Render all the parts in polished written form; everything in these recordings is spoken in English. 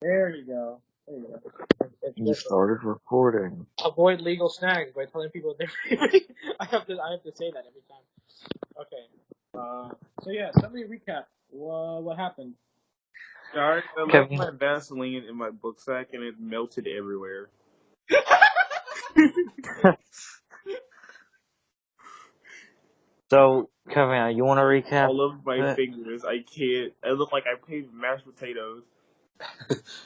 There you go. There you go. It's You different. started recording. Avoid legal snags by telling people they're. I have to say that every time. Okay. So yeah, somebody recap. What happened? I left Kevin, my Vaseline in my book sack and it melted everywhere. so Kevin, you want to recap? All of my it? fingers. I can't. I look like I played mashed potatoes.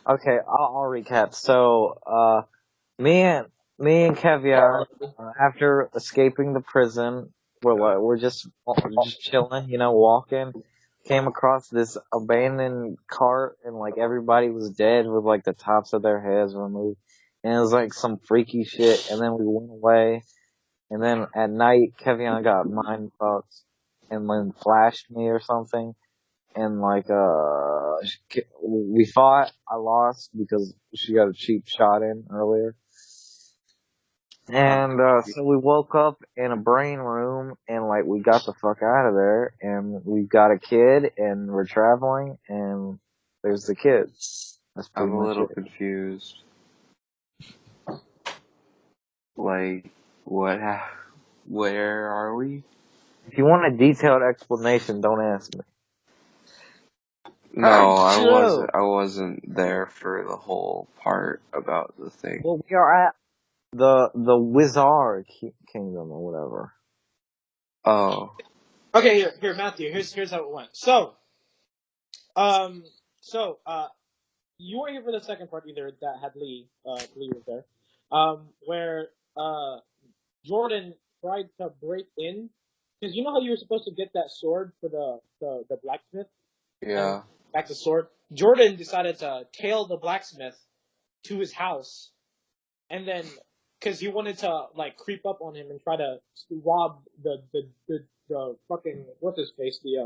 Okay, I'll recap. So, me and Caviar, after escaping the prison, we're just chilling, walking. Came across this abandoned cart, and like everybody was dead with like the tops of their heads removed, and it was like some freaky shit. And then we went away, and then at night, Kevion got mind fucked, and then flashed me or something. And like we fought. I lost because she got a cheap shot in earlier. And so we woke up in a brain room, and like we got the fuck out of there, and we've got a kid, and we're traveling, and there's the kid. That's pretty I'm a much little it. confused. Like, where are we? If you want a detailed explanation, don't ask me. No, Joe. I wasn't there for the whole part about the thing. Well, we are at the Wizard Kingdom or whatever. Oh. Okay, here, Matthew. Here's how it went. So, you weren't here for the second part either. That had Lee. Lee was there. Where Jordan tried to break in, because you know how you were supposed to get that sword for the blacksmith. Yeah. And back the sword. Jordan decided to tail the blacksmith to his house, and then because he wanted to like creep up on him and try to rob the fucking what's his face he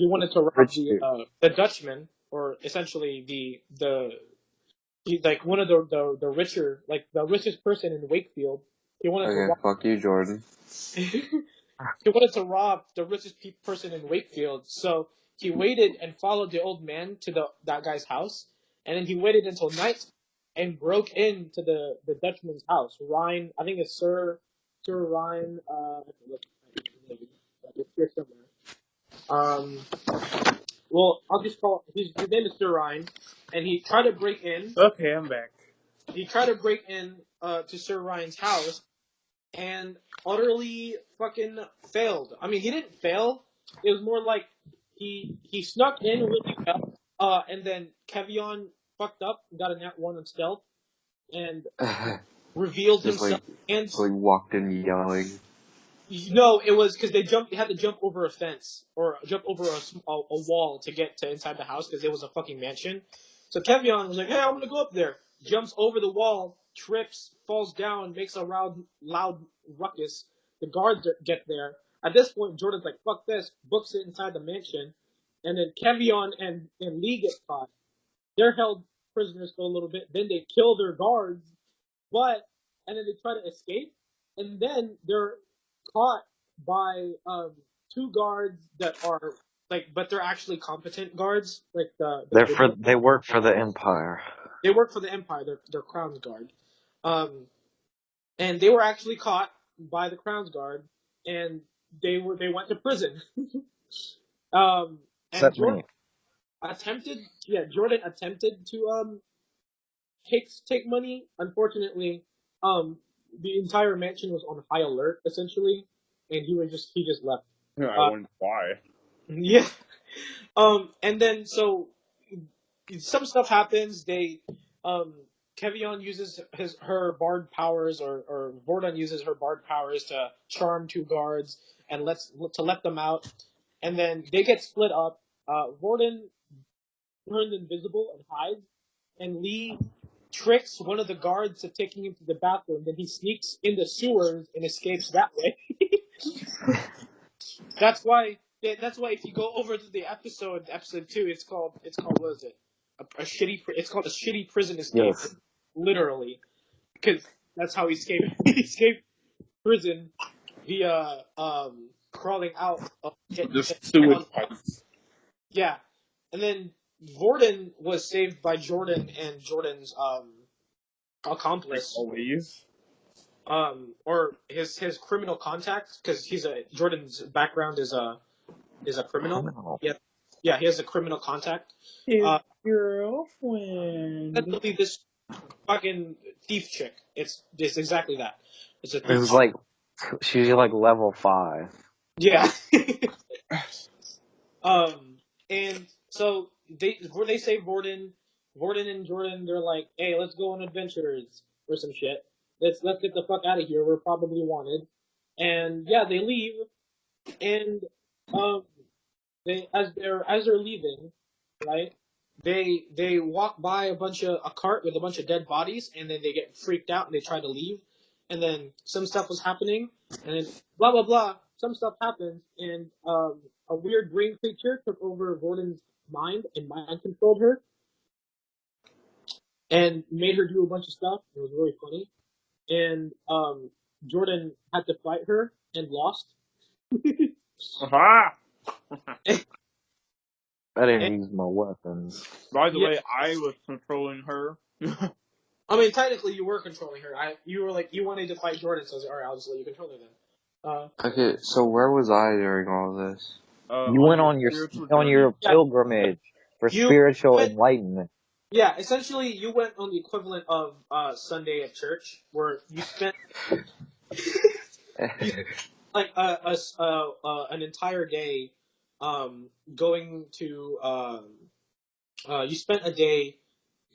wanted to rob the Dutchman, or essentially like one of the richer, like the richest person in Wakefield. He wanted to Okay, rob. fuck you, Jordan. He wanted to rob the richest person in Wakefield, so he waited and followed the old man to that guy's house, and then he waited until night and broke into the Dutchman's house. Ryan, I think it's Sir Ryan. It's here somewhere. Well, I'll just call his name is Sir Ryan, and he tried to break in. Okay, I'm back. He tried to break in to Sir Ryan's house, and utterly fucking failed. I mean, he didn't fail. It was more like he snuck in really well, and then Kevion fucked up, got a nat 1 on stealth, and revealed Just himself. so he walked in yelling. No, it was because they had to jump over a fence or jump over a wall to get to inside the house because it was a fucking mansion. So Kevion was like, "Hey, I'm gonna go up there." Jumps over the wall, trips, falls down, makes a loud ruckus. The guards get there. At this point, Jordan's like, "Fuck this!" Books it inside the mansion, and then Kevion and Lee get caught. They're held prisoners for a little bit. Then they kill their guards, and then they try to escape, and then they're caught by two guards that are but they're actually competent guards. Like they work for the Empire. They work for the Empire. They're Crown's Guard, and they were actually caught by the Crown's Guard, and they went to prison. And Except Jordan me. Jordan attempted to take money. Unfortunately, the entire mansion was on high alert, essentially, and he just left. I wonder why. Yeah. And then so some stuff happens. Kevion uses her bard powers, or Vordon uses her bard powers to charm two guards and let them out. And then they get split up. Vordon turns invisible and hides, and Lee tricks one of the guards to taking him to the bathroom. Then he sneaks in the sewers and escapes that way. That's why if you go over to the episode 2, it's called what is it? It's called a shitty prison escape. Yes. Literally, because that's how he escaped. He escaped prison via crawling out of The sewage pipes. Yeah, and then Vorden was saved by Jordan and Jordan's Like accomplice, always. or his criminal contact, because Jordan's background is a criminal. Criminal. Yeah, he has a criminal contact. His girlfriend. Essentially, this fucking thief chick. It's exactly that. It's a It thief was chick. like, she's like level 5. Yeah. And so they say Vorden and Jordan. They're like, hey, let's go on adventures or some shit. Let's get the fuck out of here. We're probably wanted. And yeah, they leave. And they as they're leaving, right? They walk by a cart with a bunch of dead bodies, and then they get freaked out and they try to leave. And then some stuff was happening, and then blah blah blah. Some stuff happens, and a weird green creature took over Gordon's mind and mind controlled her, and made her do a bunch of stuff. It was really funny, and Jordan had to fight her and lost. Aha! I didn't use my weapons. By the Yeah. way, I was controlling her. I mean, technically, you were controlling her. You were like, you wanted to fight Jordan, so I was like, all right, I'll just let you control her then. Okay, so where was I during all this? You went on your pilgrimage for You spiritual went- enlightenment. Yeah, essentially, you went on the equivalent of Sunday at church, where you spent like an entire day going to. You spent a day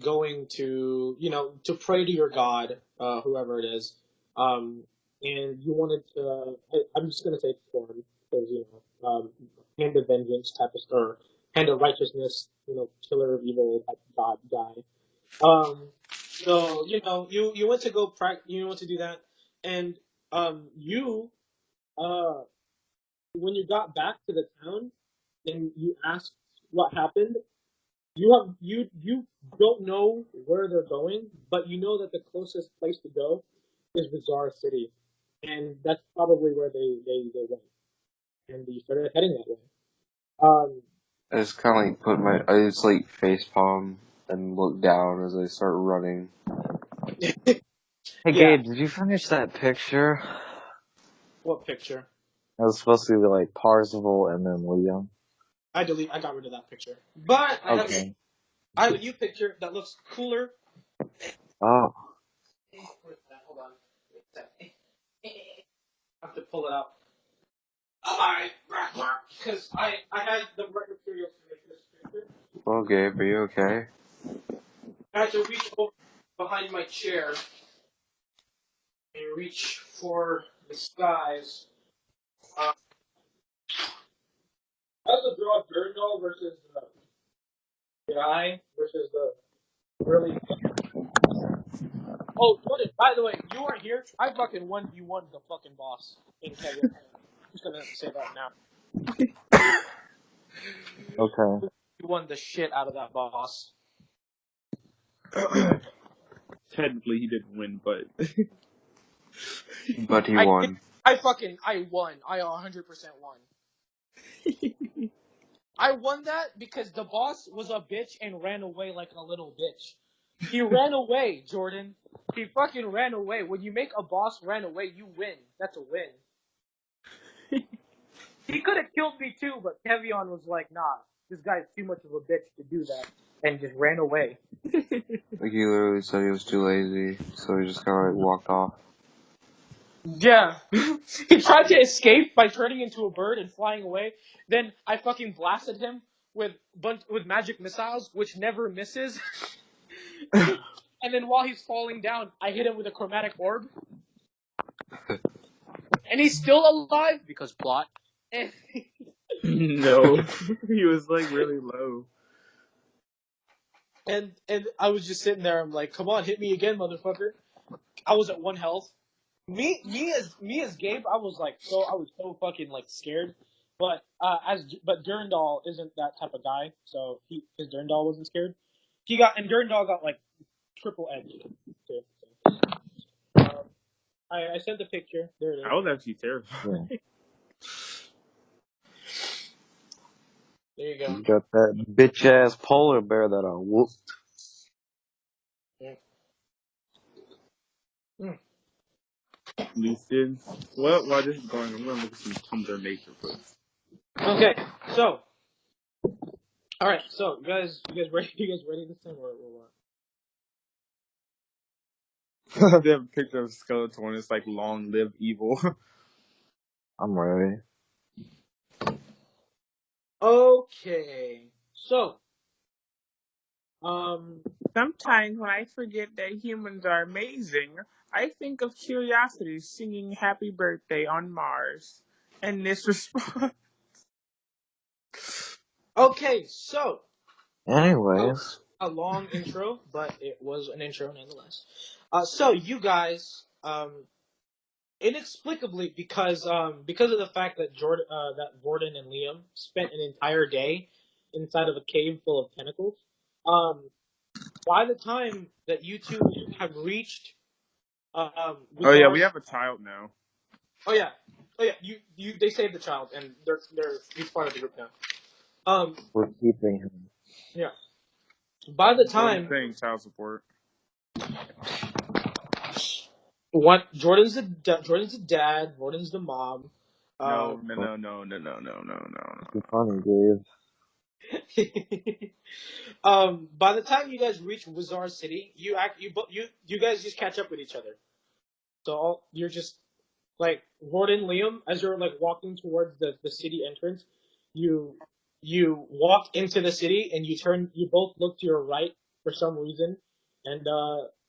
going to to pray to your god, whoever it is, and you wanted to. I'm just gonna say storm because hand of vengeance type of or hand of righteousness, killer of evil type of god guy. So you went to go you went to do that, and you when you got back to the town and you asked what happened, you don't know where they're going, but you know that the closest place to go is Bazaar City, and that's probably where they went, and you started heading that way. I just kind of like I just like facepalm and look down as I start running. Hey, Yeah. Gabe, did you finish that picture? What picture? It was supposed to be like Parzival and then Liam. I got rid of that picture, but I have a new picture that looks cooler. Oh. Where's that? Hold on. I have to pull it out. Alright, because I had the right materials to make this picture. Well, Gabe, are you okay? I had to reach over behind my chair and reach for the skies. I also draw Dirndl versus the guy versus the really. Oh, Jordan, by the way, you weren't here. I fucking 1v1 the fucking boss in Kevin. I'm just gonna say that now. Okay. You won the shit out of that boss. Technically, he didn't win, but But he won. I won. I 100% won. I won that because the boss was a bitch and ran away like a little bitch. He ran away, Jordan. He fucking ran away. When you make a boss ran away, you win. That's a win. He could have killed me too, but Kevion was like, nah, this guy's too much of a bitch to do that. And just ran away. Like he literally said he was too lazy, so he just kind of like walked off. Yeah. He tried to escape by turning into a bird and flying away. Then I fucking blasted him with magic missiles, which never misses. And then while he's falling down, I hit him with a chromatic orb. And he's still alive because plot. And no, he was like really low. and I was just sitting there. I'm like, come on, hit me again, motherfucker. I was at 1 health. Me as Gabe, I was so fucking like scared. But Durandal isn't that type of guy, so his Durandal wasn't scared. Durandal got like triple edge too. So. I sent the picture. There it is. I was actually terrified. Yeah. There you go. You got that bitch ass polar bear that I whooped. Yeah. Mm. Lucid. Well, while this is going, I'm gonna look at some Tumblr nature posts. Okay, so all right, so you guys ready? You guys ready this time or what? They have a picture of Skeletor and it's like "Long live evil." I'm ready. Okay, so Sometimes when I forget that humans are amazing, I think of Curiosity singing "Happy Birthday" on Mars, and this response. okay, so Anyways. a long intro, but it was an intro nonetheless. So you guys, inexplicably, because of the fact that Jordan and Liam spent an entire day inside of a cave full of tentacles, by the time that you two have reached Oh yeah, we Wizar's, have a child now. oh yeah, they saved the child and he's part of the group now. We're keeping him. Yeah. By the That's what I'm time saying, child support. what Jordan's the dad, Jordan's the mom. No. Too funny, Dave. By the time you guys reach Wizard City, you guys just catch up with each other. So you're just like Gordon, Liam, as you're like walking towards the city entrance, you walk into the city and you both look to your right for some reason, and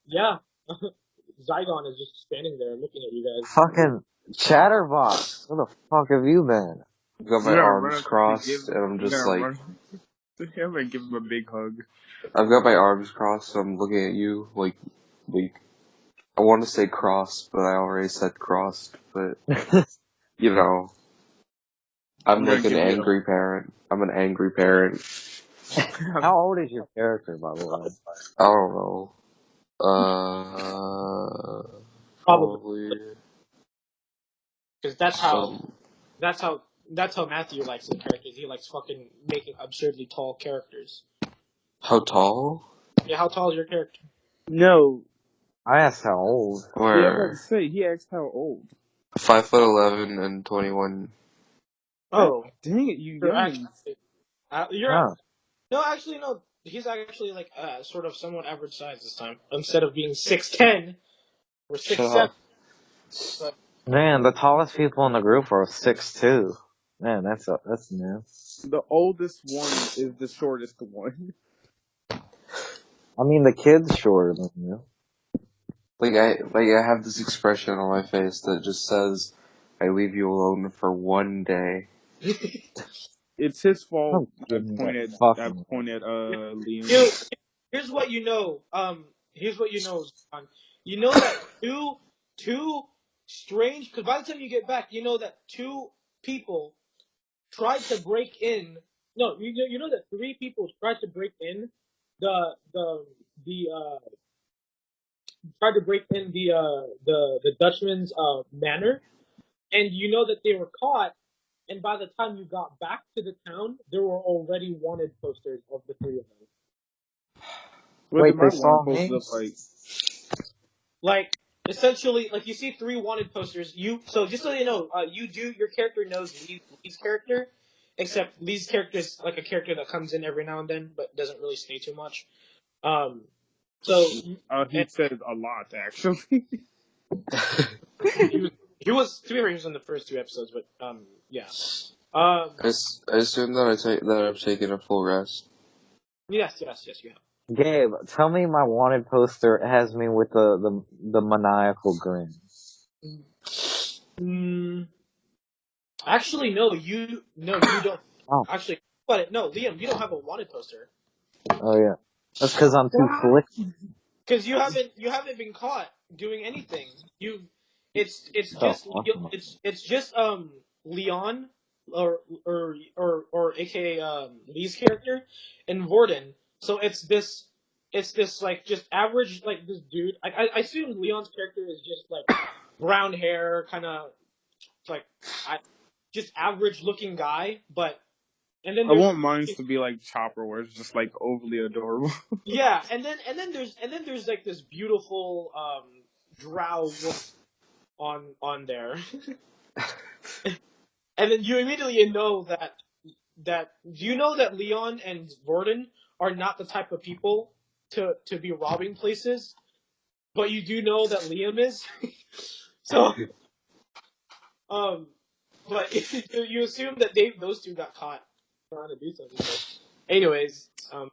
yeah, Zygon is just standing there looking at you guys. Fucking Chatterbox. Where the fuck have you been? I've got You my gotta run arms up to crossed, and I'm just like, run to him and give him a big hug. I've got my arms crossed, so I'm looking at you like, I want to say crossed, but I already said crossed, but, you know, I'm I'm like gonna an give you angry parent. I'm an angry parent. How old is your character, by the way? I don't know. Probably Probably because some, that's how Matthew likes the characters. He likes fucking making absurdly tall characters. how tall? Yeah, how tall is your character? No. I asked how old. Yeah, I'm about to Where? say, he asked how old. 5'11" and 21. Oh, Dang it, you you're youngins. actually you're Huh. no, actually no. He's actually like sort of somewhat average size this time. Instead of being 6'10", we're Shut 6'7". up. But Man, the tallest people in the group are 6'2". Man, that's new. The oldest one is the shortest one. I mean, the kid's shorter than you. I have this expression on my face that just says, I leave you alone for one day. It's his fault. Oh, give me that I fucking. point at you, Liam. here's what you know. Here's what you know, Zon. You know that two strange. Because by the time you get back, you know that two people tried to break in. No, you know that three people tried to break in the tried to break in the Dutchman's manor, and you know that they were caught. And by the time you got back to the town, there were already wanted posters of the three of them. What Wait, did my they one saw post me? look like? Like essentially, like you see three wanted posters. So just so you know, your character knows Lee's character, except Lee's character is like a character that comes in every now and then, but doesn't really stay too much. Um, so He and said a lot, actually. he was to be fair, he was in the first two episodes, but yeah. Um, I assume that I've taken a full rest. yes, you have. Gabe, tell me my wanted poster has me with the maniacal grin. Mm, actually, no, you don't. Oh, Actually, but no, Liam, you don't have a wanted poster. oh yeah. That's because I'm too slick. Because you haven't been caught doing anything. It's Oh, just awesome. it's just Leon or AKA Lee's character and Vorden. So it's this like just average like this dude. I assume Leon's character is just like brown hair, kind of like just average looking guy, but And then I there's want mine to be like Chopper, where it's just like overly adorable. yeah, and then there's like this beautiful drow wolf on there, and then you immediately know that you know that Leon and Gordon are not the type of people to be robbing places, but you do know that Liam is. So but you assume that those two got caught trying to do something. But anyways,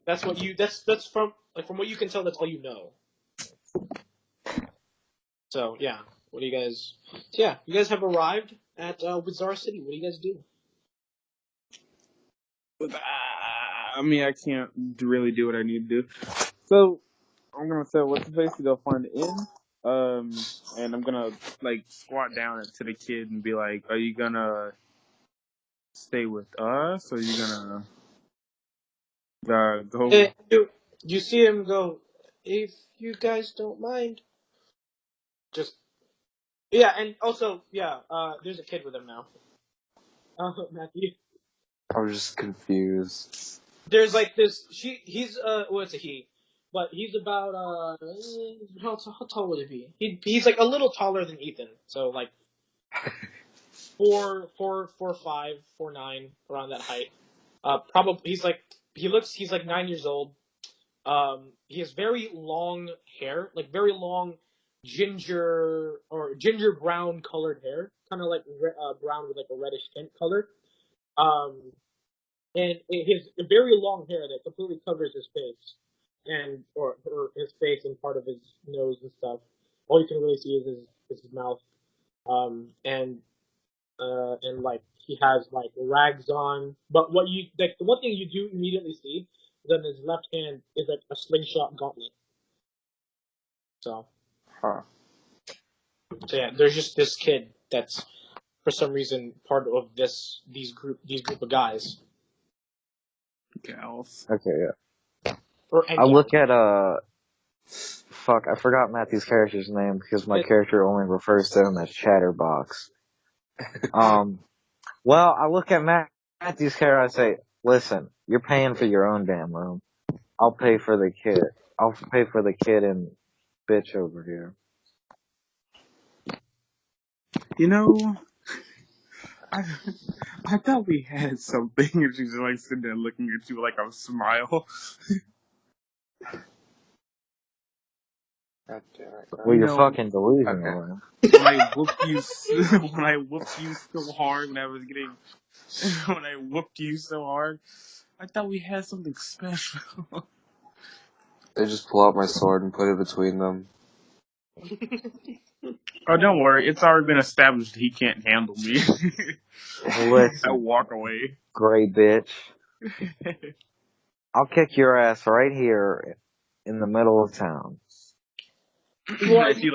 that's from what you can tell, that's all you know. So yeah, what do you guys? Yeah, you guys have arrived at Wizard City. What do you guys do? I mean, I can't really do what I need to do. So I'm gonna tell what's the place to go find the inn. And I'm gonna like squat down to the kid and be like, "Are you gonna stay with us, or are you gonna go?" You see him go. If you guys don't mind, just yeah, and also yeah, there's a kid with him now. Matthew. I was just confused. There's like this. He's well, it's a he, but he's about how tall would it be? He's like a little taller than Ethan, so like 4'5", 4'9", around that height. Probably he's like 9 years old. He has very long hair, like very long ginger brown colored hair, kind of like brown with like a reddish tint color. Um, and his very long hair that completely covers his face or his face and part of his nose and stuff. All you can really see is his mouth. And like he has like rags on. But the one thing you do immediately see is that his left hand is like a slingshot gauntlet. So Huh. yeah, there's just this kid that's for some reason part of these group of guys. Gals. Okay, yeah. I Yeah. look at fuck, I forgot Matthew's character's name because my character only refers to him as Chatterbox. Well, I look at Matthew's character, I say, listen, you're paying for your own damn room. I'll pay for the kid. I'll pay for the kid and bitch over here. You know, I thought we had something, and she's like sitting there looking at you like a smile. God damn it. Well, You you're know, fucking delusional. when I whooped you so hard when I whooped you so hard, I thought we had something special. They just pull out my sword and put it between them. Oh, don't worry, it's already been established he can't handle me. I Listen, walk away. gray bitch. I'll kick your ass right here in the middle of town. Yeah, she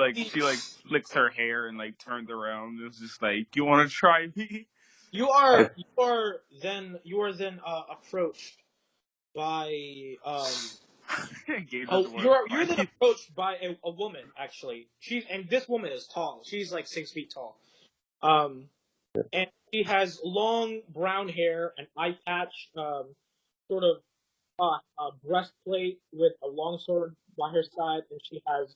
flicks her hair and like turns around. It's just like, you want to try me? You are then approached by you're then approached by a woman, actually. This woman is tall. She's like 6 feet tall. And she has long brown hair, an eye patch, sort of a breastplate with a long sword by her side, and she has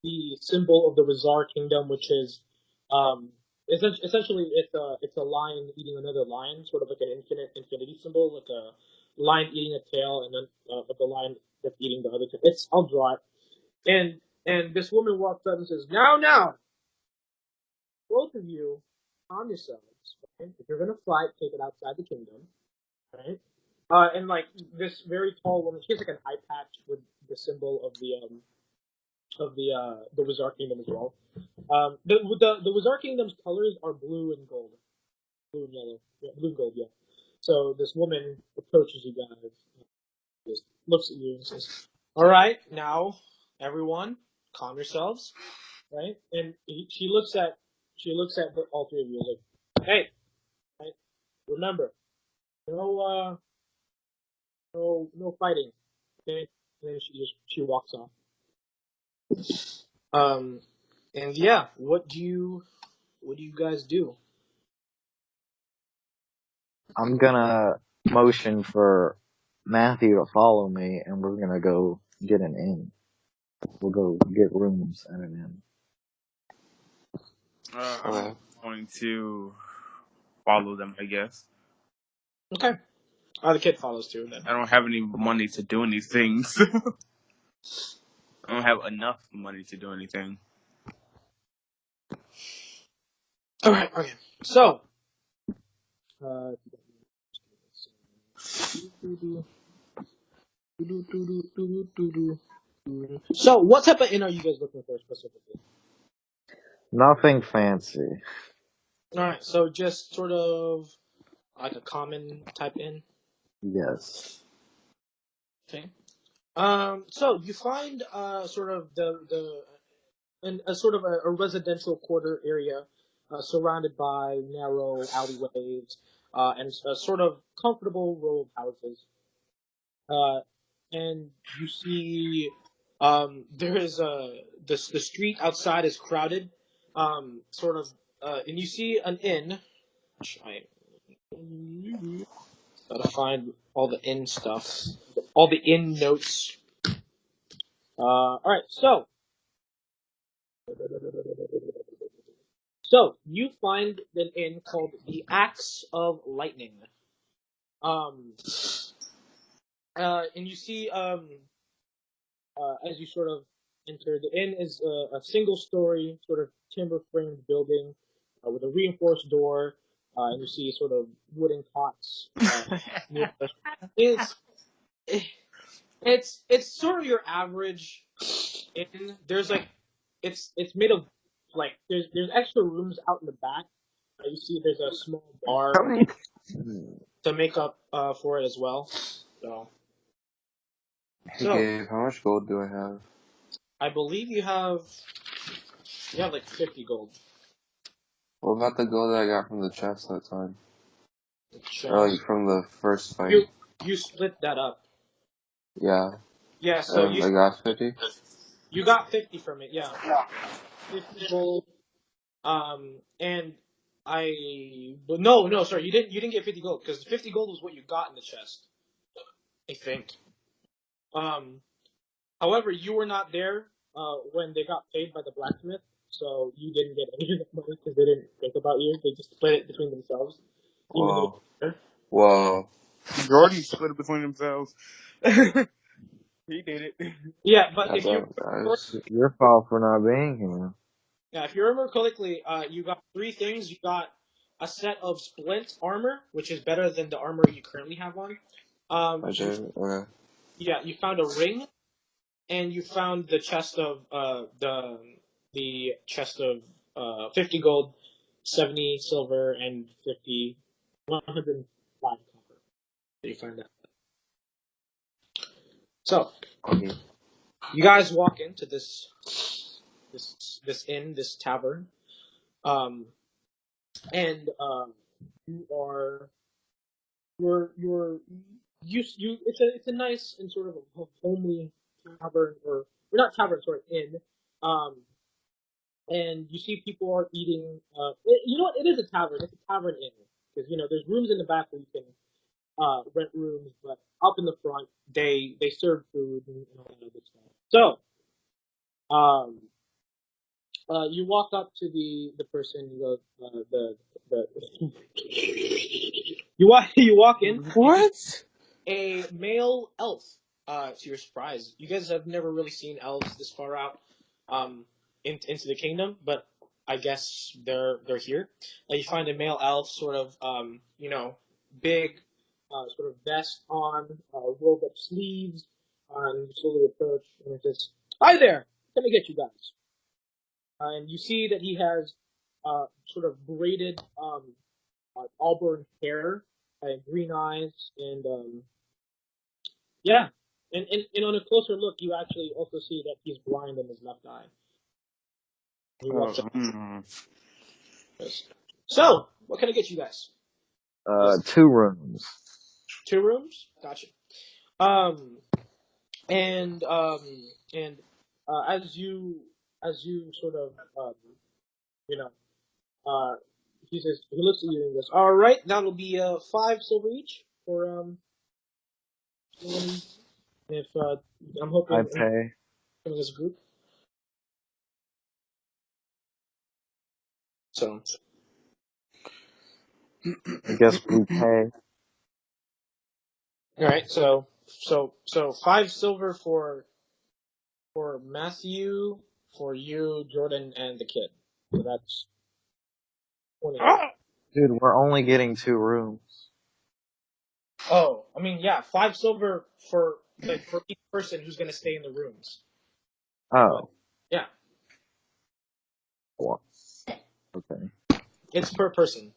the symbol of the Rizar Kingdom, which is essentially it's a lion eating another lion, sort of like an infinity symbol, like a lion eating a tail, and then like a lion that's eating the other tail. I'll draw it. And this woman walks up and says, "Now, both of you, calm yourselves. Right? If you're gonna fight, take it outside the kingdom, right?" And like this very tall woman, she has like an eye patch with the symbol of the Wizard Kingdom as well. The Wizard Kingdom's colors are blue and gold, blue and yellow, blue and gold, yeah. So this woman approaches you guys, just looks at you and says, "All right, now everyone, calm yourselves, right?" And she looks at all three of you like, "Hey, right? Remember, no no fighting." Okay, and then she walks off. And yeah, what do you guys do? I'm gonna motion for Matthew to follow me, and we're gonna go get an inn. We'll go get rooms at an inn. I'm going to follow them, I guess. Okay. The kid follows too. Then. I don't have any money to do anything. I don't have enough money to do anything. All right. Okay. So. So, what type of inn are you guys looking for specifically? Nothing fancy. All right. So, just sort of like a common type inn. Yes. Okay. So you find sort of a sort of a residential quarter area surrounded by narrow alleyways and a sort of comfortable row of houses. And you see there is the street outside is crowded, sort of, and you see an inn. Which I gotta find all the inn stuff, all the inn notes. All right, so you find an inn called the Axe of Lightning. Um, and you see, as you sort of enter, the inn is a single-story, sort of timber-framed building with a reinforced door, and you see sort of wooden cots. Near the it's sort of your average inn. There's like it's made of like there's extra rooms out in the back. You see, there's a small bar How many? to make up for it as well. So, Hey Gabe, how much gold do I have? I believe you have like 50 gold. What about the gold that I got from the chest that time? Chest. Or like from the first fight? You split that up. Yeah. Yeah, so I got 50? You got 50 from it, yeah. 50 gold. And no, sorry, you didn't get 50 gold because 50 gold was what you got in the chest, I think. However, you were not there when they got paid by the blacksmith, so you didn't get any of that money because they didn't think about you. They just split it between themselves. Whoa. Whoa. Jordan split it between themselves. He did it. Yeah, but That's all, guys. It's your fault for not being here. Yeah, if you remember correctly, you got 3 things. You got a set of splint armor, which is better than the armor you currently have on. I did? Okay. Yeah, you found a ring, and you found the chest of the chest of 50 gold, 70 silver, and 105 copper. So you find that. So you guys walk into this inn, this tavern, and you are you're it's a nice and sort of a homely tavern, or not tavern, sorry, inn. And you see people are eating. You know what? It is a tavern. It's a tavern inn because there's rooms in the back where you can rent rooms, but up in the front they serve food and all that other stuff. So, you walk up to the person. You go the you walk in. What? A male elf. To your surprise, you guys have never really seen elves this far out, into the kingdom, but I guess they're here. You find a male elf, sort of, big, sort of vest on, rolled up sleeves, and you slowly approach, and it says, "Hi there, let me get you guys." And you see that he has, sort of braided, auburn hair, green eyes, and yeah. And on a closer look, you actually also see that he's blind in his left eye. He walks up. So, what can I get you guys? 2 rooms. 2 rooms? Gotcha. And as you sort of, you know, he looks at you and goes, "All right, that'll be 5 silver each." for if I'm I hoping pay. this group. So I guess we pay. all right, so 5 silver for Matthew, for you, Jordan, and the kid. So that's 20. Dude, we're only getting 2 rooms. Oh, I mean, yeah, 5 silver for each person who's gonna stay in the rooms. Oh. Yeah, What? Okay. it's per person.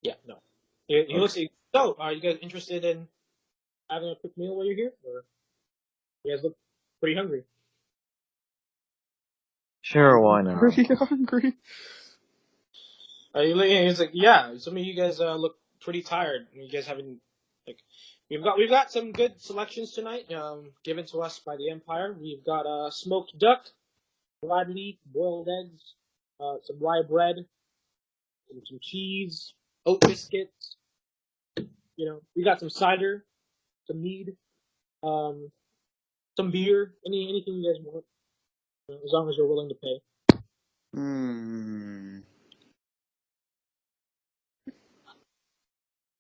Yeah, no. He looks. So, are you guys interested in having a quick meal while you're here, or you guys look pretty hungry? Sure, why not? Pretty hungry. He's like, yeah. Some of you guys look pretty tired. You guys haven't like. We've got some good selections tonight, given to us by the Empire. We've got smoked duck, fried meat, boiled eggs, some rye bread, some cheese, oat biscuits. We got some cider, some mead, some beer, anything you guys want, as long as you're willing to pay.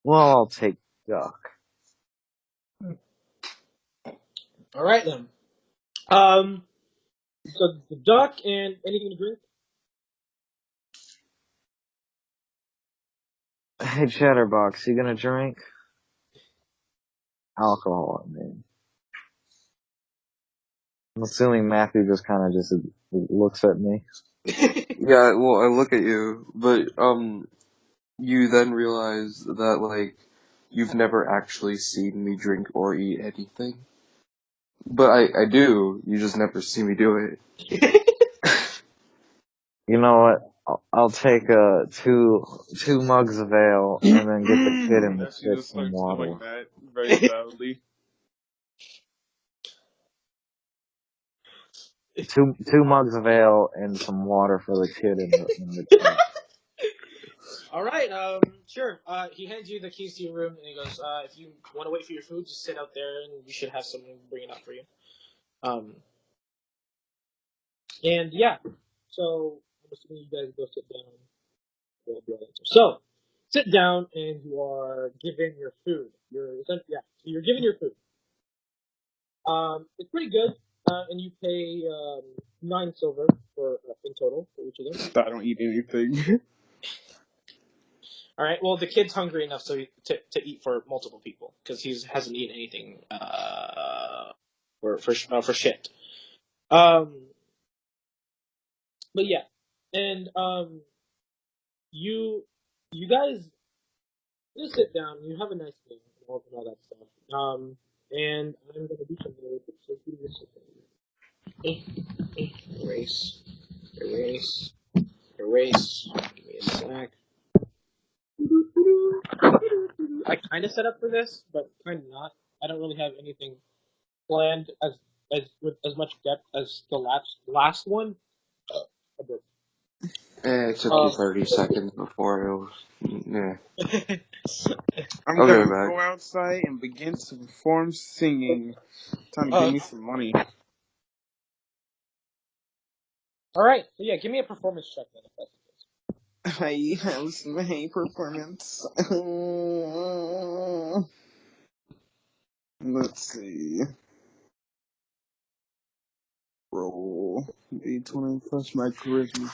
Well, I'll take duck. All right then. So the duck and anything to drink. Hey, Chatterbox, you gonna drink? Alcohol, I mean. I'm assuming Matthew just kind of just looks at me. Yeah, well, I look at you, but, you then realize that, like, you've never actually seen me drink or eat anything. But I do, you just never see me do it. You know what? I'll take 2 mugs of ale and then get the kid in the She kid just some starts doing water. that very proudly. 2 mugs of ale and some water for the kid in the tent. All right. Sure. He hands you the keys to your room, and he goes, "If you want to wait for your food, just sit out there, and we should have someone bring it up for you." And yeah. So I'm assuming you guys go sit down. So sit down, and you are given your food. So you're given your food. It's pretty good, and you pay 9 silver for in total for each of them. I don't eat anything. All right. Well, the kid's hungry enough to eat for multiple people because he hasn't eaten anything for shit. But yeah, and you guys just sit down. You have a nice meal and all that stuff. And I'm gonna do something really quick. So give me a second. Erase. Give me a sec. I kind of set up for this, but kind of not. I don't really have anything planned with as much depth as the last one. A bit. It took you 30 seconds before it was. Yeah. I'm I'll gonna get it back. go outside and begin to perform singing. Time to give me some money. All right. So yeah, give me a performance check then. If that's the case. I have my performance. Let's see. Roll D20 plus my charisma.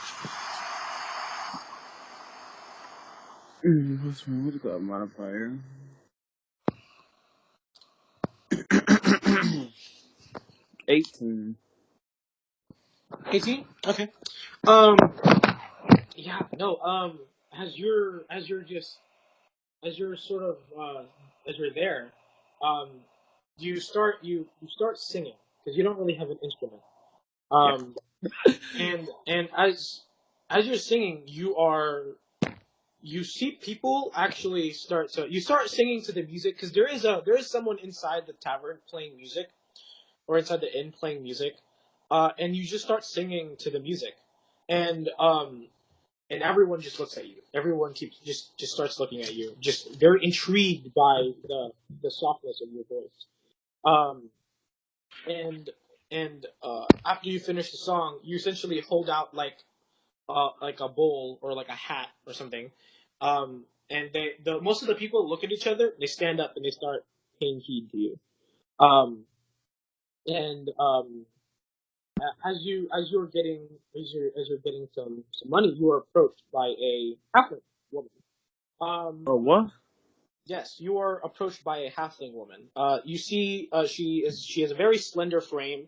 What's that modifier? 18. 18. Okay. Yeah. No. As you're sort of as you're there, you start singing because you don't really have an instrument. And as you're singing, you see people actually you start singing to the music because there is someone inside the tavern playing music or inside the inn playing music, and you just start singing to the music, and and everyone just looks at you. Everyone just starts looking at you, just very intrigued by the softness of your voice. And after you finish the song, you essentially hold out like a bowl or like a hat or something. And most of the people look at each other, they stand up and they start paying heed to you. Um, and as you're getting some money, you are approached by a halfling woman. Oh, what? Yes, you are approached by a halfling woman. You see, she has a very slender frame.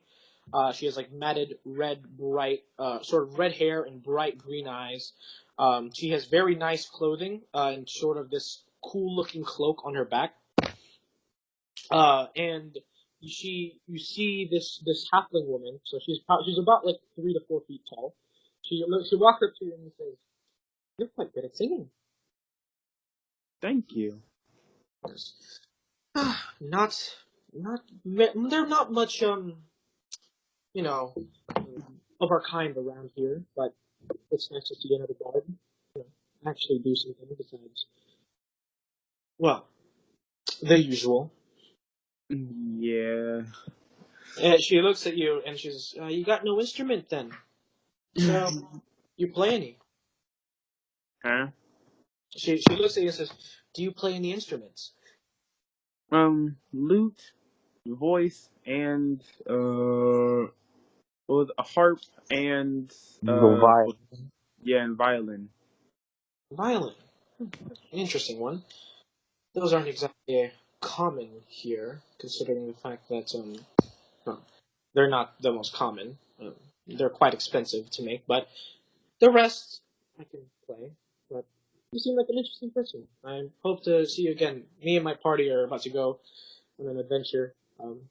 She has like matted red, bright, sort of red hair and bright green eyes. She has very nice clothing and sort of this cool looking cloak on her back. And you see this halfling woman. So she's about like 3 to 4 feet tall. She walks up to you and says, "You're quite good at singing." Thank you. Not they're not much you know of our kind around here, but it's nice to see another garden. Actually do something besides, well, the usual. Yeah. And she looks at you and she's, you got no instrument then? So you play any? Huh? She looks at you and says, do you play any instruments? Lute, voice, and what was it? A harp and The yeah, and violin. Violin. Interesting one. Those aren't exactly common here, considering the fact that they're not the most common. They're quite expensive to make, but the rest I can play. But you seem like an interesting person. I hope to see you again. Me and my party are about to go on an adventure. And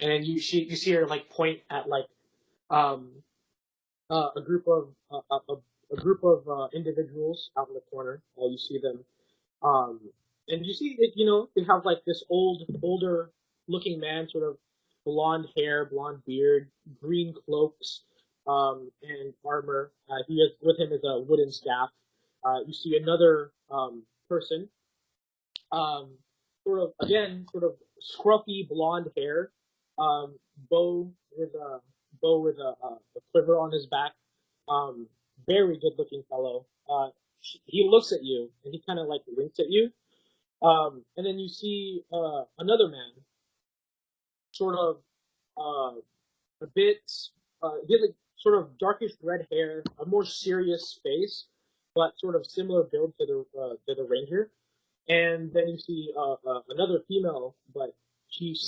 then you see her like point at like um, a group of individuals out in the corner. You see them. And you see that, they have like this older looking man, sort of blonde hair, blonde beard, green cloaks, and armor. He has with him is a wooden staff. You see another person, um, sort of scruffy blonde hair, um, bow with a quiver on his back. Very good looking fellow. He looks at you and he kind of like winks at you. And then you see another man, sort of a bit. He has like sort of darkish red hair, a more serious face, but sort of similar build to the ranger. And then you see another female, but she's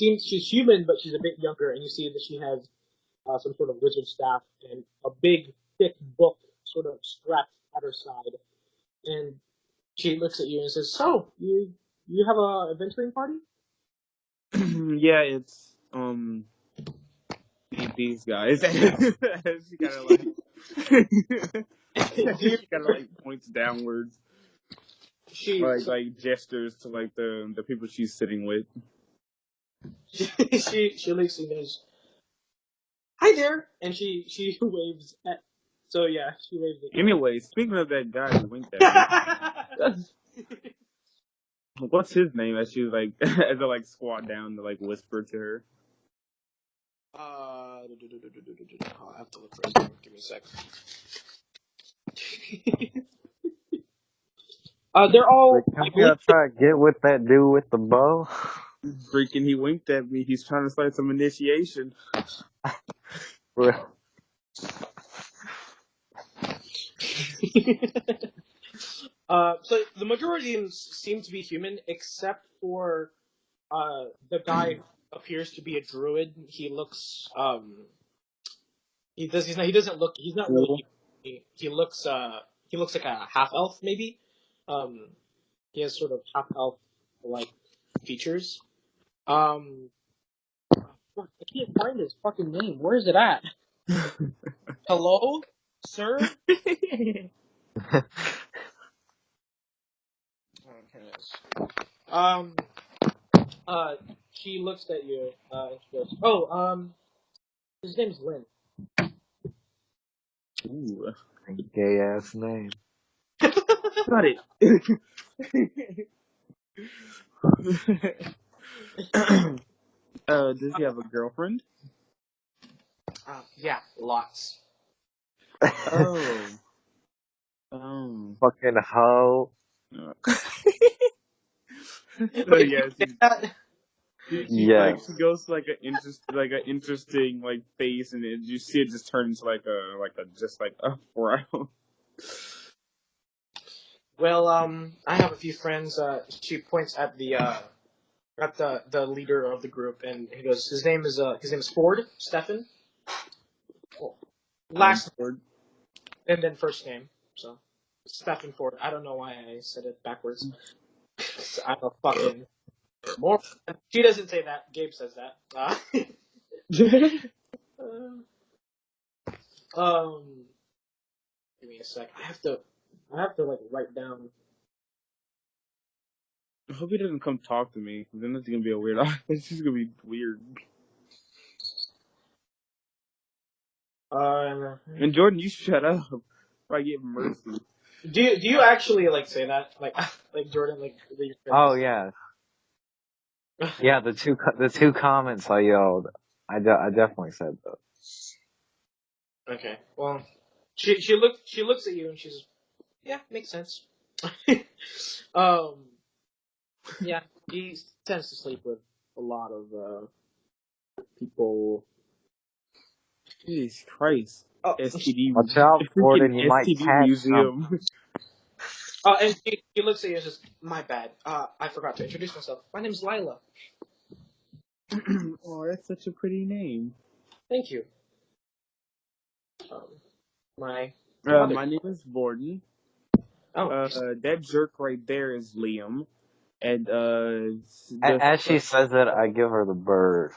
human, but she's a bit younger, and you see that she has some sort of wizard staff and a big, thick book sort of strapped at her side. And she looks at you and says, "So, you have a adventuring party?" Yeah, it's these guys. She kind of like she kind of like points downwards, She like gestures to like the people she's sitting with. she looks and goes, "Hi there," and she waves at. So yeah, she waves at you. Anyway, speaking of that guy who winked at me, what's his name? As she was like, as I like squat down to like whisper to her. I have to look for his name. Give me a sec. They're all. Come here, try to get with that dude with the bow. Freaking, he winked at me. He's trying to start some initiation. So the majority of them seem to be human, except for the guy who appears to be a druid. He looks he doesn't look, he's not really, he looks like a half elf maybe. He has sort of half elf like features. Fuck, I can't find his fucking name. Where is it at? Hello, sir? She looks at you, and she goes, "Oh, his name's Lynn." Ooh. Gay ass name. Got it. Does he have a girlfriend? Yeah, lots. Oh. Oh. Fucking hoe. So yeah, she Yeah. she goes to like an interesting like face, and you see it just turn into like a frown. Well, I have a few friends. She points at the leader of the group, and he goes, his name is Ford, Stefan. Well, last Word. and then first name. So Stefan Ford. I don't know why I said it backwards. I'm a fucking moron. She doesn't say that. Gabe says that. Give me a sec. I have to like write down. I hope he doesn't come talk to me. Then it's gonna be a weird. It's just gonna be weird. And Jordan, you shut up. If I get mercy. Do you actually like say that like like Jordan like your friends? Oh yeah. Yeah, the two comments I yelled. I definitely said that. Okay. Well, she looks at you and she's yeah, makes sense. Yeah, he tends to sleep with a lot of people. Jesus Christ. Oh, STD. Watch out, Freaking Gordon. You might STD catch museum. and she looks at you and says, "My bad. I forgot to introduce myself. My name's Lila." Oh, that's such a pretty name. Thank you. My My name is Borden. oh, That jerk right there is Liam. And As she says it, I give her the bird.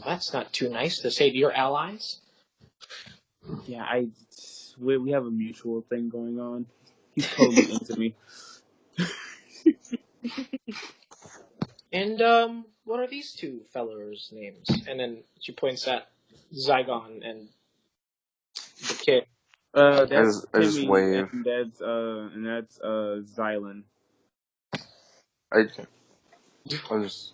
that's not too nice to say to your allies. yeah, we have a mutual thing going on. He's totally into me. And what are these two fellers' names? And then she points at Zygon and the kid. That's I just Timmy, wave. and that's Xylan. I just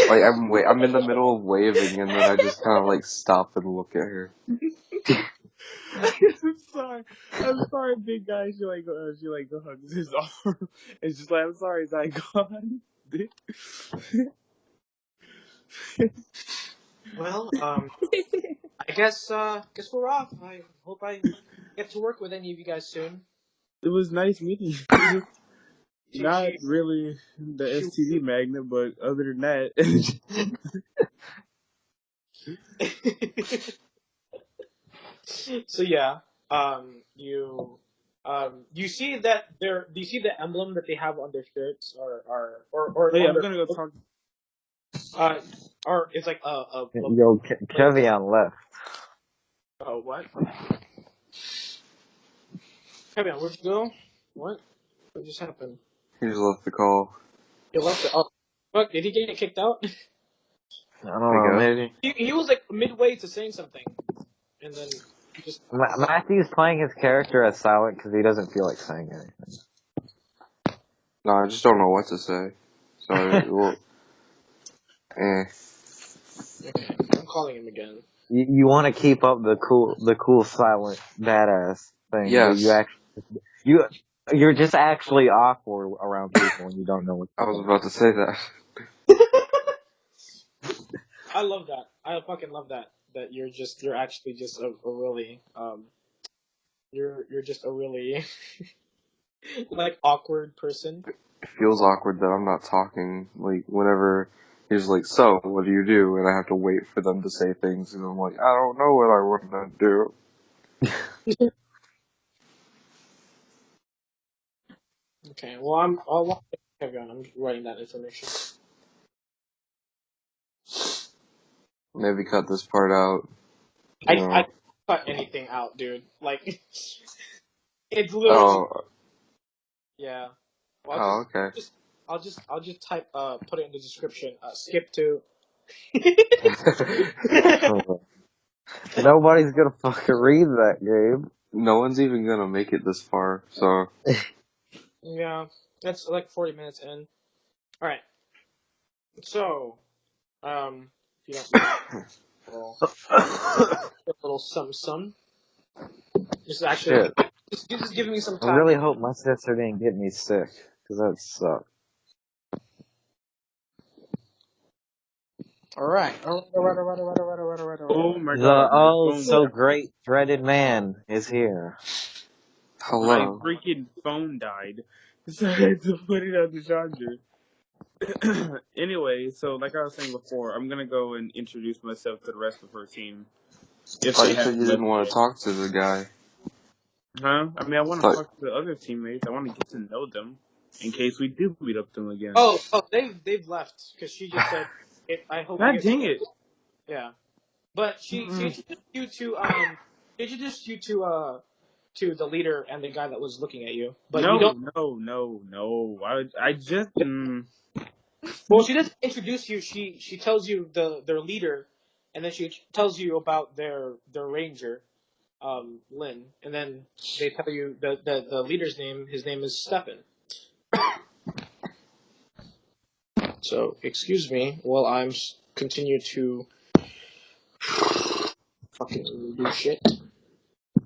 like I'm in the middle of waving, and then I just kind of like stop and look at her. I'm sorry, big guy. She hugs his arm. It's just like, I'm sorry, Zygon. Well, I guess we're off. I hope I get to work with any of you guys soon. It was nice meeting you. Not She really the STD magnet, but other than that. So yeah, you see that do you see the emblem that they have on their shirts or Oh yeah, on I'm their gonna go talk. or it's like a Yo, Kevion left. oh what? Kevin, where'd you go? What just happened? He just left the call. He left it. Oh, fuck! Did he get kicked out? I don't I know, guess. maybe. He was like midway to saying something, and then he just. Matthew's playing his character as silent because he doesn't feel like saying anything. No, I just don't know what to say. So, Okay, I'm calling him again. You want to keep up the cool silent badass thing, yes. but you're just actually awkward around people and you don't know what to I was say. about to say that. I love that. I fucking love that. That you're actually just a really you're just a really like awkward person. It feels awkward that I'm not talking. Like, whenever he's like, so, what do you do? And I have to wait for them to say things, and I'm like, I don't know what I want to do. Okay, well I'll walk Kevin. I'm just writing that information. Maybe cut this part out. I cut anything out, dude. Like it's literally Oh, yeah. Well, oh, okay. I'll just type put it in the description. Skip to. Nobody's gonna fucking read that, Gabe. No one's even gonna make it this far, so. Yeah, that's like 40 minutes in. All right. So, if you don't mind, a little some. Just actually, Shit. just giving me some I time. really hope my sister didn't get me sick, because that sucked. All right. Oh my The god, my oh phone so died. great dreaded man is here. My Hello. freaking phone died. So I had to put it on the charger. Anyway, so like I was saying before, I'm gonna go and introduce myself to the rest of her team. If Thought they you said haven't you left didn't want yet. to talk to the guy. Huh? I mean, I want to Thought, talk to the other teammates. I want to get to know them in case we do meet up them again. Oh, they've left because she just said, "I hope you God get." dang it! Yeah, but she introduced you to to the leader and the guy that was looking at you. But you don't. No. I just. Well, she doesn't introduce you. She tells you their leader, and then she tells you about their ranger, Lynn, and then they tell you the leader's name. His name is Stefan. So excuse me while I'm continue to fucking do shit.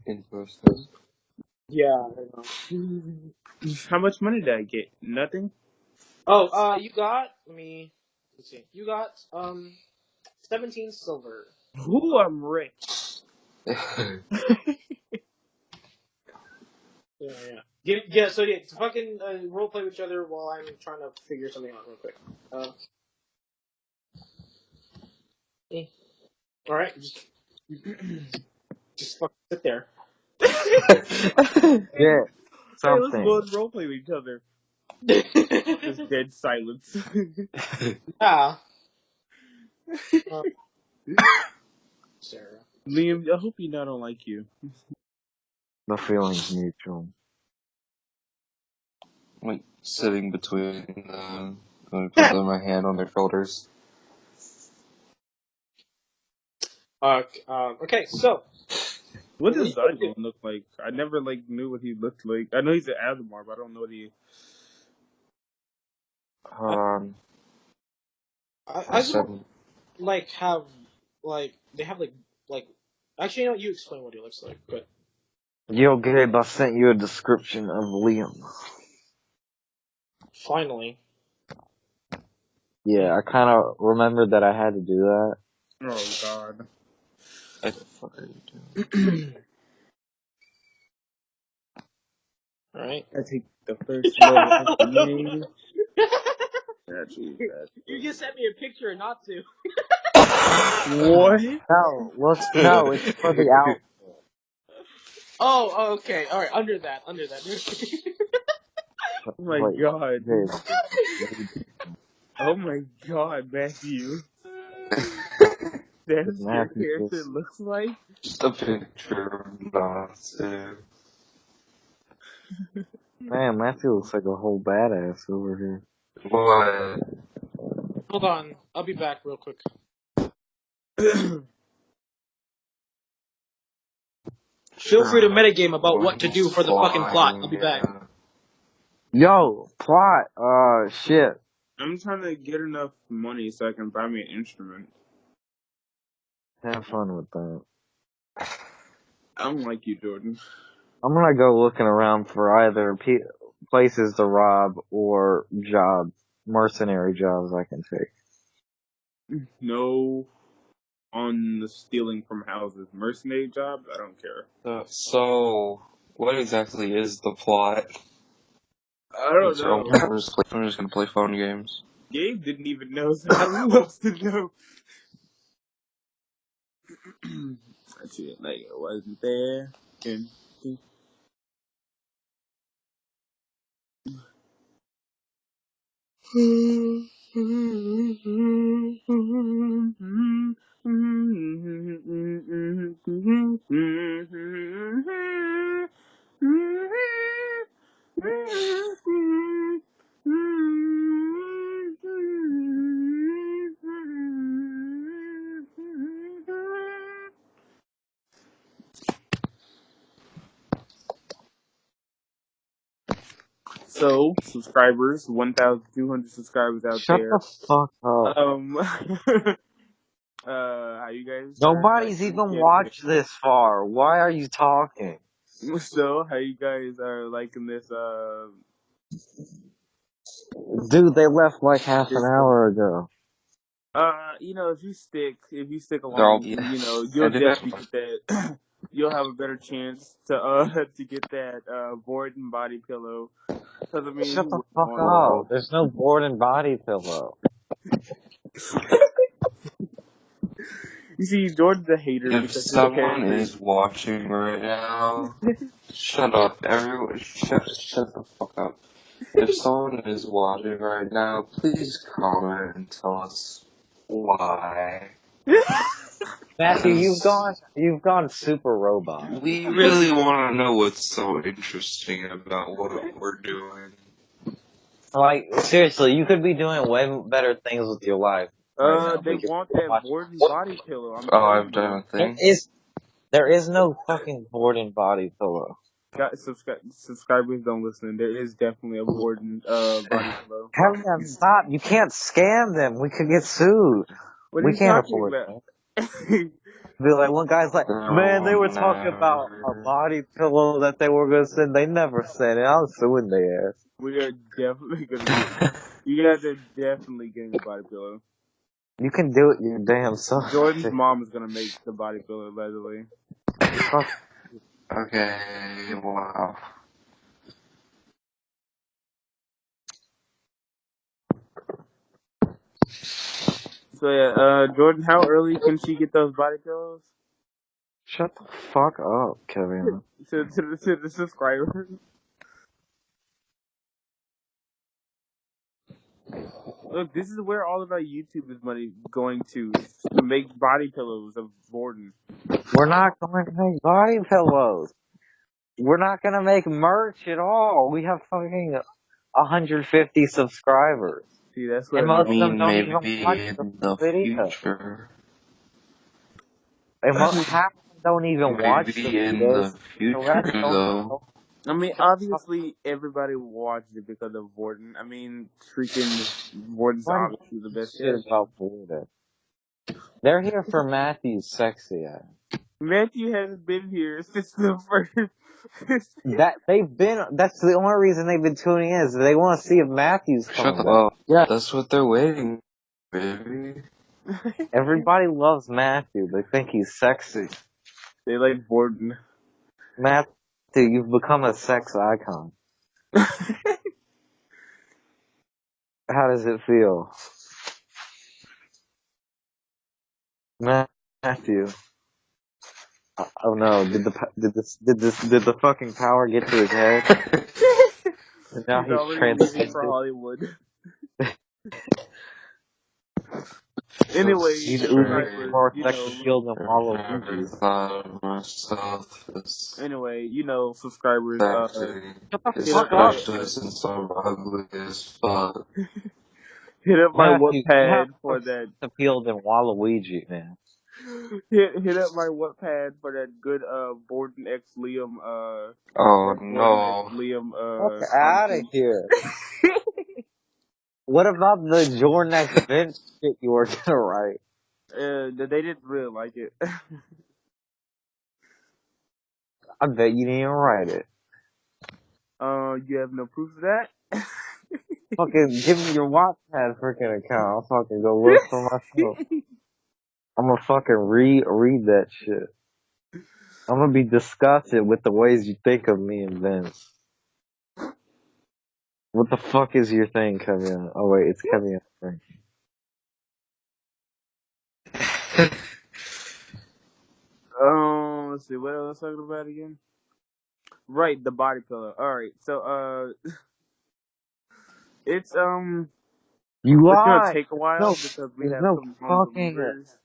interesting. Yeah, I know. How much money did I get? Nothing. Oh, you got. Let's see. You got 17 silver. Ooh, I'm rich. Yeah. So fucking role play with each other while I'm trying to figure something out real quick. All right, just fucking sit there. Yeah, Hey, let's something. both roleplay with each other. Just dead silence. Yeah. Sarah. Liam, I hope you know I don't like you. The feeling's mutual. Like, sitting between them. Let me put my hand on their shoulders. Okay, so What does Zygone look like? I never knew what he looked like. I know he's an Azamar, but I don't know what he. I don't have they have actually, you know, you explain what he looks like, but Yo, Gabe, I sent you a description of Liam. finally. Yeah, I kind of remembered that I had to do that. Oh God. What the fuck are you doing? All right. I take the first level of the name. You just sent me a picture, not to. What? No, it's for the out. Oh, okay. All right. Under that. Oh my Wait, God. Gabe. Oh my God, Matthew. That's your Matthew character just... looks like? Just a picture of Natsu. Man, Matthew looks like a whole badass over here. What? Hold on. I'll be back real quick. Feel free to metagame about what to do for the fucking plot. I'll be back. Yo, plot. Shit. I'm trying to get enough money so I can buy me an instrument. Have fun with that. I don't like you, Jordan. I'm gonna go looking around for either places to rob or jobs, mercenary jobs I can take. No on the stealing from houses. Mercenary jobs? I don't care. So, what exactly is the plot? I don't So, know. I'm just gonna play phone games. Gabe didn't even know, so how who else to know? That's it. Like, it wasn't there. So, subscribers, 1,200 subscribers out Shut there. the fuck up. How you guys are Nobody's liking even campaign? watched this far. Why are you talking? So, how you guys are liking this? Dude, they left like half an This hour ago. if you stick They're all along, you'll definitely get that. You'll have a better chance to to get that board and body pillow. Cause I mean, Shut who the wouldn't fuck want up. There's no board and body pillow. You see, Jordan's a hater If because his someone character. is watching right now, shut up, everyone. Shut the fuck up. If someone is watching right now, please comment and tell us why. Matthew, Because you've gone super robot. we really want to know what's so interesting about what we're doing. Like, seriously, you could be doing way better things with your life right now, They but you're want that watching. board and body pillow. I'm Oh, telling I've you. done a thing. There is no fucking board and body pillow. Subscribers don't listen. There is definitely a board and body pillow. Kevin, stop. You can't scam them. We could get sued. What are We you can't talking afford about? that. Be like, one guy's like, man, they No, were talking about a never. body pillow that they were going to send. They never sent it. I'm suing their ass. We are definitely gonna get. You guys are definitely getting a body pillow. You can do it your damn self. Jordan's mom is gonna make the body pillow, by the way. Okay, wow. So yeah, Jordan, how early can she get those body pillows? Shut the fuck up, Kevin. To the subscribers. Look, this is where all of our YouTube is money going to make body pillows of Jordan. We're not going to make body pillows. We're not going to make merch at all. We have fucking 150 subscribers. See, that's And what most of them mean, don't even maybe watch the in the video. future. And half of them don't even watch the Maybe in videos. the The rest future, don't though. know. I mean, Shut up. obviously, everybody watched it because of Warden. I mean, freaking Warden's Why do obviously the you best shit character. about Florida? They're here for Matthew's sexy ass. Matthew hasn't been here since the first. That's the only reason they've been tuning in is they want to see if Matthew's Shut coming back. up. Yeah. That's what they're waiting, baby. Everybody loves Matthew. They think he's sexy. They like Warden. Matthew, you've become a sex icon. How does it feel? Matthew. Oh no, did the fucking power get to his head? And now He's he's already leaving for transcended. Hollywood. Anyway, He's oozing subscribers, more sex appeal than Never Waluigi. thought of myself as Anyway, subscribers, sexy, Shut the hit up fuck my up! especially since I'm ugly as fuck. hit up my Matthew, you have Wattpad more for that. sex appeal than Waluigi, man. Hit up my Wattpad for that good Borden X Liam Oh that Borden X no. Liam Fuck out of content. here. What about the Jordan X Vince shit you were gonna write? They didn't really like it. I bet you didn't even write it. You have no proof of that? Fucking give me your Wattpad freaking account. I'll fucking go look for myself. I'm gonna fucking read that shit. I'm gonna be disgusted with the ways you think of me and Vince. What the fuck is your thing, Kevin? Oh wait, it's Kevin's thing. Let's see, what else I was talking about again? Right, the body pillow. Alright, so it's You it's gonna lied! take a while because we There's have no some fucking, non-believers.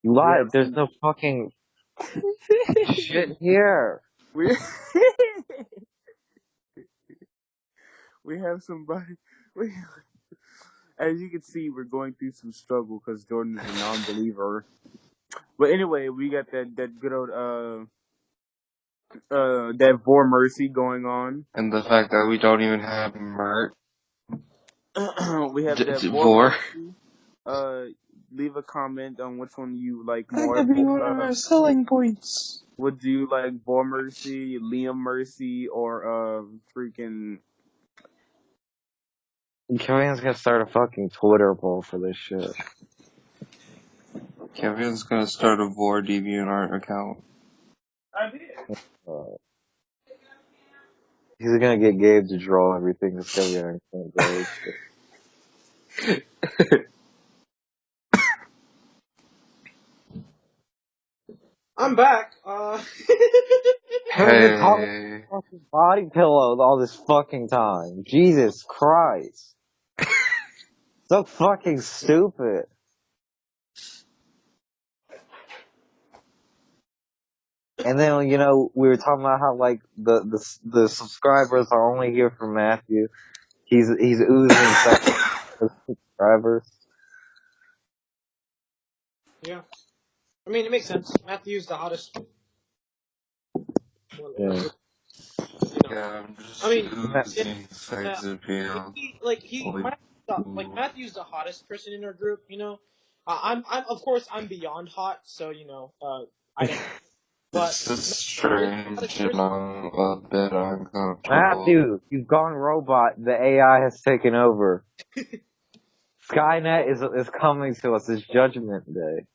you We lied, have there's some no fucking shit here. we we have somebody. As you can see, we're going through some struggle because Jordan is a non-believer. But anyway, we got that good old that Vor Mercy going on. And the fact that we don't even have merch. We have that Vor Vor. Mercy. Leave a comment on which one you like That more. could be one of our selling points. Would you like Vor Mercy, Liam Mercy, or freaking? Kevin's gonna start a fucking Twitter poll for this shit. Kevin's gonna start a Vor DeviantArt account. He's gonna get Gabe to draw everything because Kevin can't draw his shit. I'm back. Kevin's talking fucking body pillow all this fucking time. Jesus Christ. So fucking stupid. And then, you know, we were talking about how, like, the subscribers are only here for Matthew. He's oozing sex for subscribers. Yeah. I mean, it makes sense. Matthew's the hottest one. Yeah. You know. Yeah, I'm just I mean, oozing sex appeal. Matthew's the hottest person in our group. You know, I'm of course I'm beyond hot, so you know, I don't. But It's a strange and a bit uncomfortable. Matthew, you've gone robot. The AI has taken over. Skynet is coming to us. It's Judgment Day.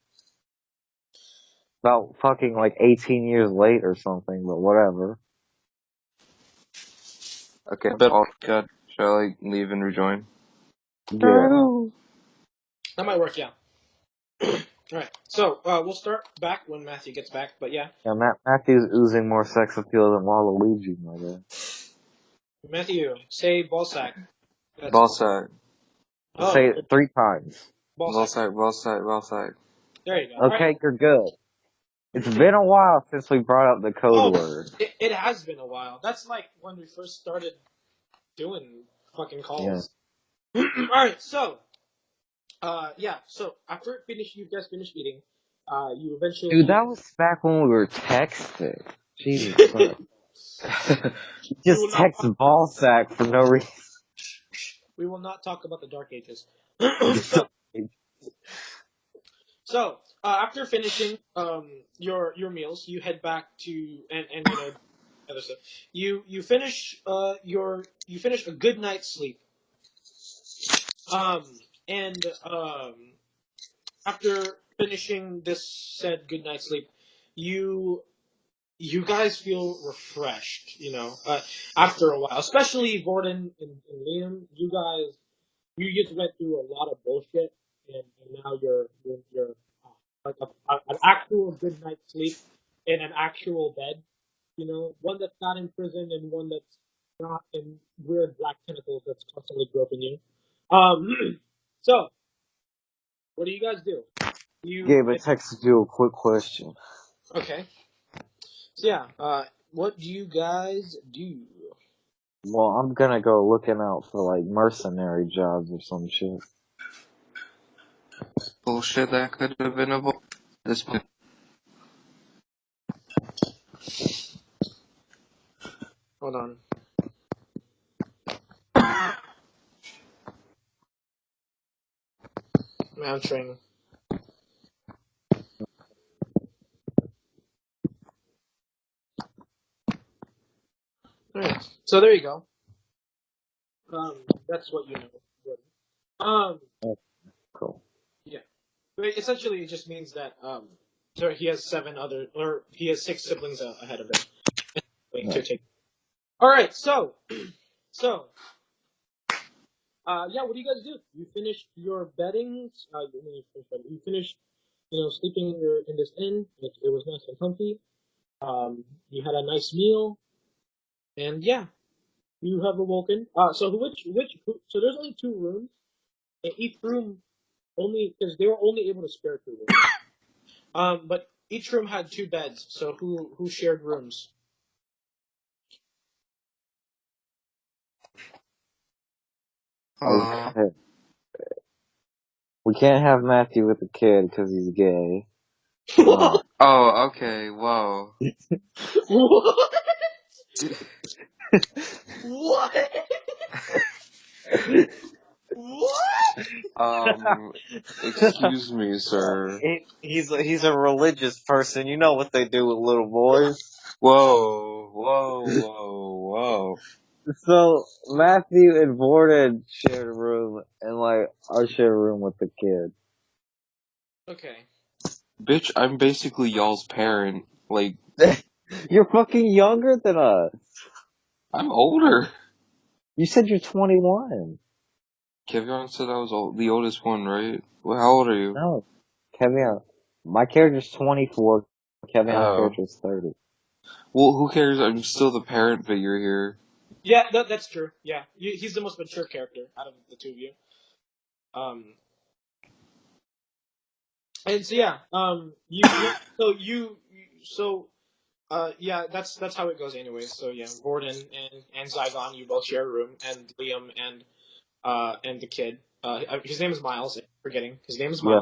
About fucking like 18 years late or something, but whatever. Okay, but I'll cut. Shall I leave and rejoin? Yeah. That might work, yeah. Alright, so we'll start back when Matthew gets back, but yeah. Yeah, Matthew's oozing more sex appeal than Waluigi, my guy. Matthew, say ballsack. Ballsack. Oh, Say it 3 times. ballsack. Ballsack. There you go. Okay, Right. you're good. It's been a while since we brought up the code word. It has been a while. That's like when we first started doing fucking calls. Yeah. Alright, so so after you guys finished eating, you eventually Dude, that was back when we were texting. Jesus Christ. Just text ballsack for no reason. We will not talk about the Dark Ages. So after finishing your meals, you head back to and you know other stuff. You finish a good night's sleep. And after finishing this said good night's sleep, you guys feel refreshed. You know, after a while, especially Gordon and Liam. You just went through a lot of bullshit, and now you're like an actual good night's sleep in an actual bed. You know, one that's not in prison and one that's not in weird black tentacles that's constantly groping you. So what do you guys do? Gabe, I texted you a quick question. Okay. So yeah, what do you guys do? Well, I'm gonna go looking out for like mercenary jobs or some shit. Bullshit that could have been avoided. This point. Hold on. I'm answering. Alright. So there you go. That's what you know. Cool. Yeah. But essentially, it just means that so he has he has 6 siblings ahead of him. Yeah. All right, so yeah, what do you guys do? You finished your bedding. You finished, you know, sleeping in this inn. It was nice and comfy. You had a nice meal, and yeah, you have awoken. So so there's only 2 rooms, and each room only because they were only able to spare 2 rooms. But each room had 2 beds. So who shared rooms? Okay. We can't have Matthew with the kid because he's gay. No. Oh, okay. Whoa. What? What? What? Excuse me, sir. He's a religious person. You know what they do with little boys. Whoa, whoa, whoa, whoa. So Matthew and Borden shared a room, and like I shared a room with the kid. Okay. Bitch, I'm basically y'all's parent. Like, You're fucking younger than us. I'm older. You said you're 21. Kevin said I was the oldest one, right? Well, how old are you? No, Kevin, my character's 24. Kevin's Oh. character's 30. Well, who cares? I'm still the parent figure here. Yeah, that's true. Yeah, he's the most mature character out of the two of you. And so yeah, yeah, that's how it goes anyway. So yeah, Gordon and Zygon, you both share a room, and Liam and the kid. His name is Miles. I'm forgetting his name is Yeah.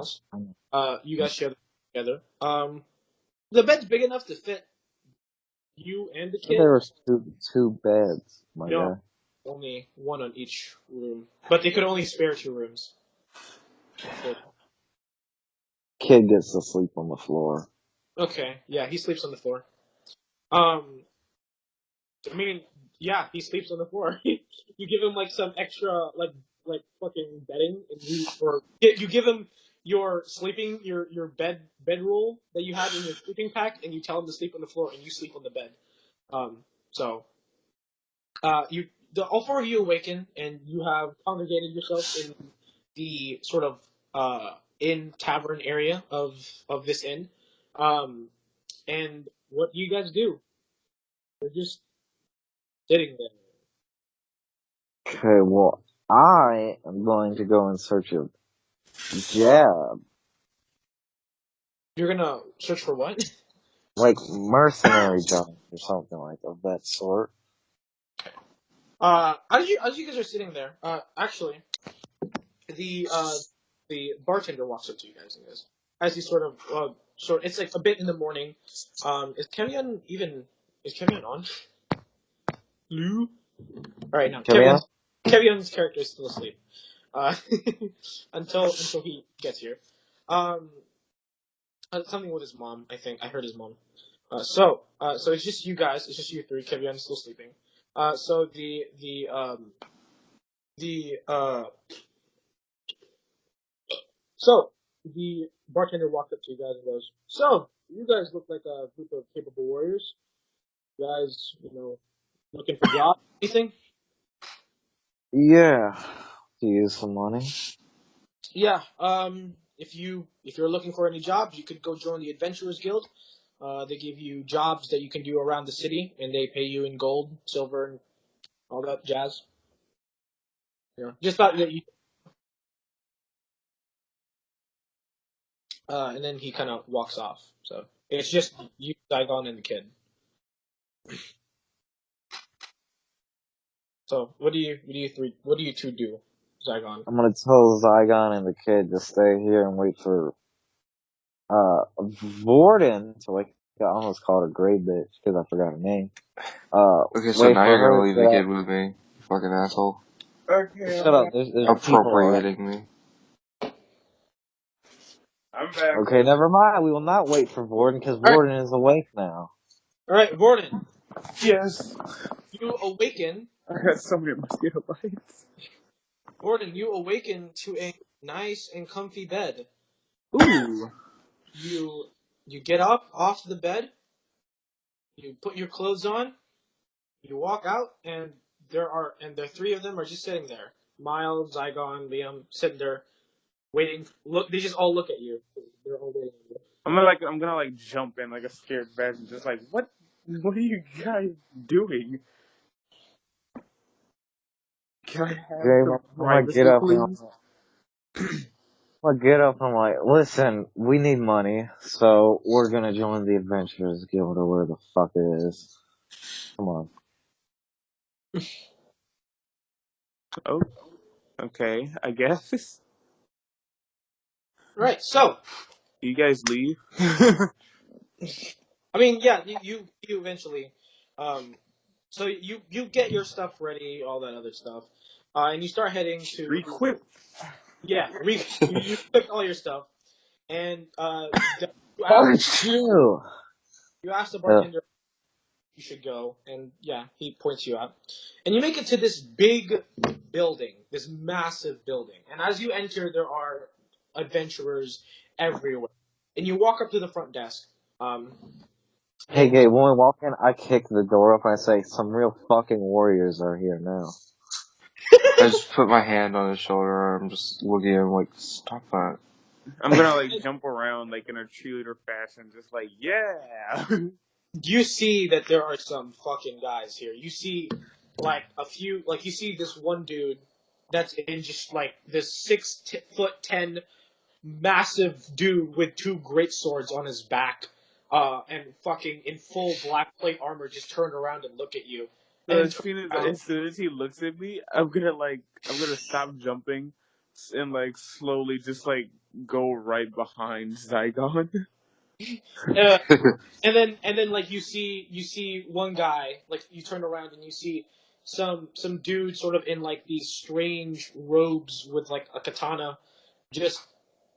Miles. You guys share the room together. The bed's big enough to fit you and the kid. There was two beds, my No, guy. only one on each room, but they could only spare two rooms. So, Kid gets to sleep on the floor. okay, yeah, he sleeps on the floor. Um, I mean, yeah, he sleeps on the floor. You give him like some extra like fucking bedding, and you give him your sleeping your bedroll that you have in your sleeping pack, and you tell him to sleep on the floor, and you sleep on the bed. So all four of you awaken, and you have congregated yourself in the sort of inn tavern area of this inn. And what do you guys do? You're just sitting there. Okay, well, I am going to go in search of Jab, You're gonna search for what? like mercenary jobs or something like of that sort. As you guys are sitting there, actually, the bartender walks up to you guys and goes, as he it's like a bit in the morning. Is Kevion on? Lou? Alright, no. Come in? Kevion's character is still asleep. Uh, until he gets here. Something with his mom, I think. I heard his mom. So it's just you guys. It's just you three. Kevion's still sleeping. So the bartender walked up to you guys and goes, "So you guys look like a group of capable warriors. You guys, looking for jobs? Anything?" Yeah. To use some money. Yeah. If you're looking for any jobs, you could go join the Adventurers Guild. They give you jobs that you can do around the city, and they pay you in gold, silver, and all that jazz. Just thought that you. And then he kind of walks off. So it's just you, Saigon, and the kid. So what do you two do, Zygon? I'm gonna tell Zygon and the kid to stay here and wait for Vorden to wake. I almost called her Grey Bitch because I forgot her name. Okay, so Wait now for you're her gonna to leave get the up. kid with me, you fucking asshole. Okay, Shut I'm up. back. There's people already. Appropriating me. I'm back. Okay, never mind. We will not wait for Vorden because All right, Vorden is awake now. Vorden, Yes. you awaken. I got so many mosquito bites. Vorden, you awaken to a nice and comfy bed. Ooh. You get up off the bed. You put your clothes on. You walk out, and the three of them are just sitting there. Miles, Zygon, Liam, sitting there waiting. Look, they just all look at you. They're all waiting. I'm gonna jump in like a scared bat and just like, what are you guys doing? Can I have Jay, some I'm gonna get privacy, up and please? I'm like, listen, we need money, so we're gonna join the Adventurers Guild or where the fuck it is. Come on. Oh, okay, I guess. Right. So You guys leave? I mean, yeah, you eventually, so you get your stuff ready, all that other stuff, and you start heading to Requip. you equip all your stuff, and you ask Fuck you! you ask the Uh, bartender you should go, and yeah, he points you out, and you make it to this big building, this massive building, and as you enter, there are adventurers everywhere, and you walk up to the front desk, hey, and Gabe, when we walk in, I kick the door open and I say, some real fucking warriors are here now. I just put my hand on his shoulder. I'm just looking at him like, stop that. I'm gonna like jump around like in a cheerleader fashion, just like yeah. you see that there are some fucking guys here. You see, like, you see this one dude that's in just, like, this 6'10" massive dude with two great swords on his back, and fucking in full black plate armor just turned around and look at you. So And then as turn soon around. as he looks at me, I'm gonna stop jumping and like slowly just like go right behind Zygon. Uh, and then like you see one guy, like you turn around and you see some dude sort of in like these strange robes with like a katana, just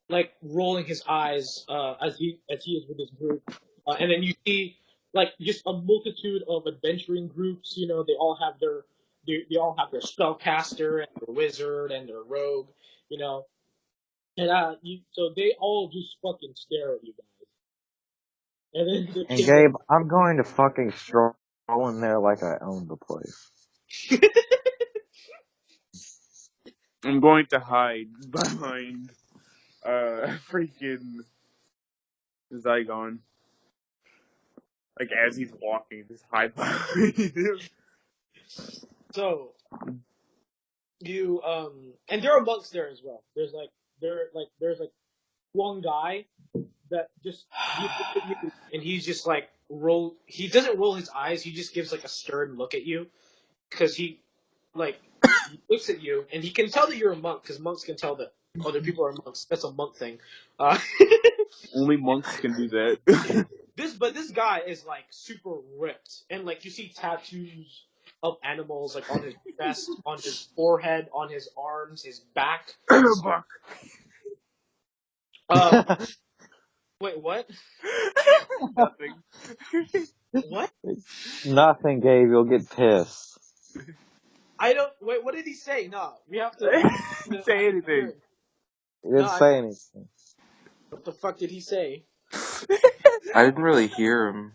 like rolling his eyes as he is with his group, and then you see like just a multitude of adventuring groups. You know, they all have their spellcaster and their wizard and their rogue. You know, and so they all just fucking stare at you guys. And then the And kid goes, Gabe, I'm going to fucking stroll in there like I own the place. I'm going to hide behind freaking Zygon. Like as he's walking, just hide behind him. so you and there are monks there as well. There's like one guy that just he looks at you and he's just like he doesn't roll his eyes, he just gives like a stern look at you because like he looks at you and he can tell that you're a monk because monks can tell that other people are monks. That's a monk thing. uh, Only monks can do that. this guy is like super ripped and like you see tattoos of animals like on his chest, on his forehead, on his arms, his back. Buck. um Wait, what? Nothing. What? Nothing, Gabe, you'll get pissed. I don't. Wait, what did he say? No, we have to. Say I need to hear anything. it. He No, didn't say anything. what the fuck did he say? I didn't really hear him.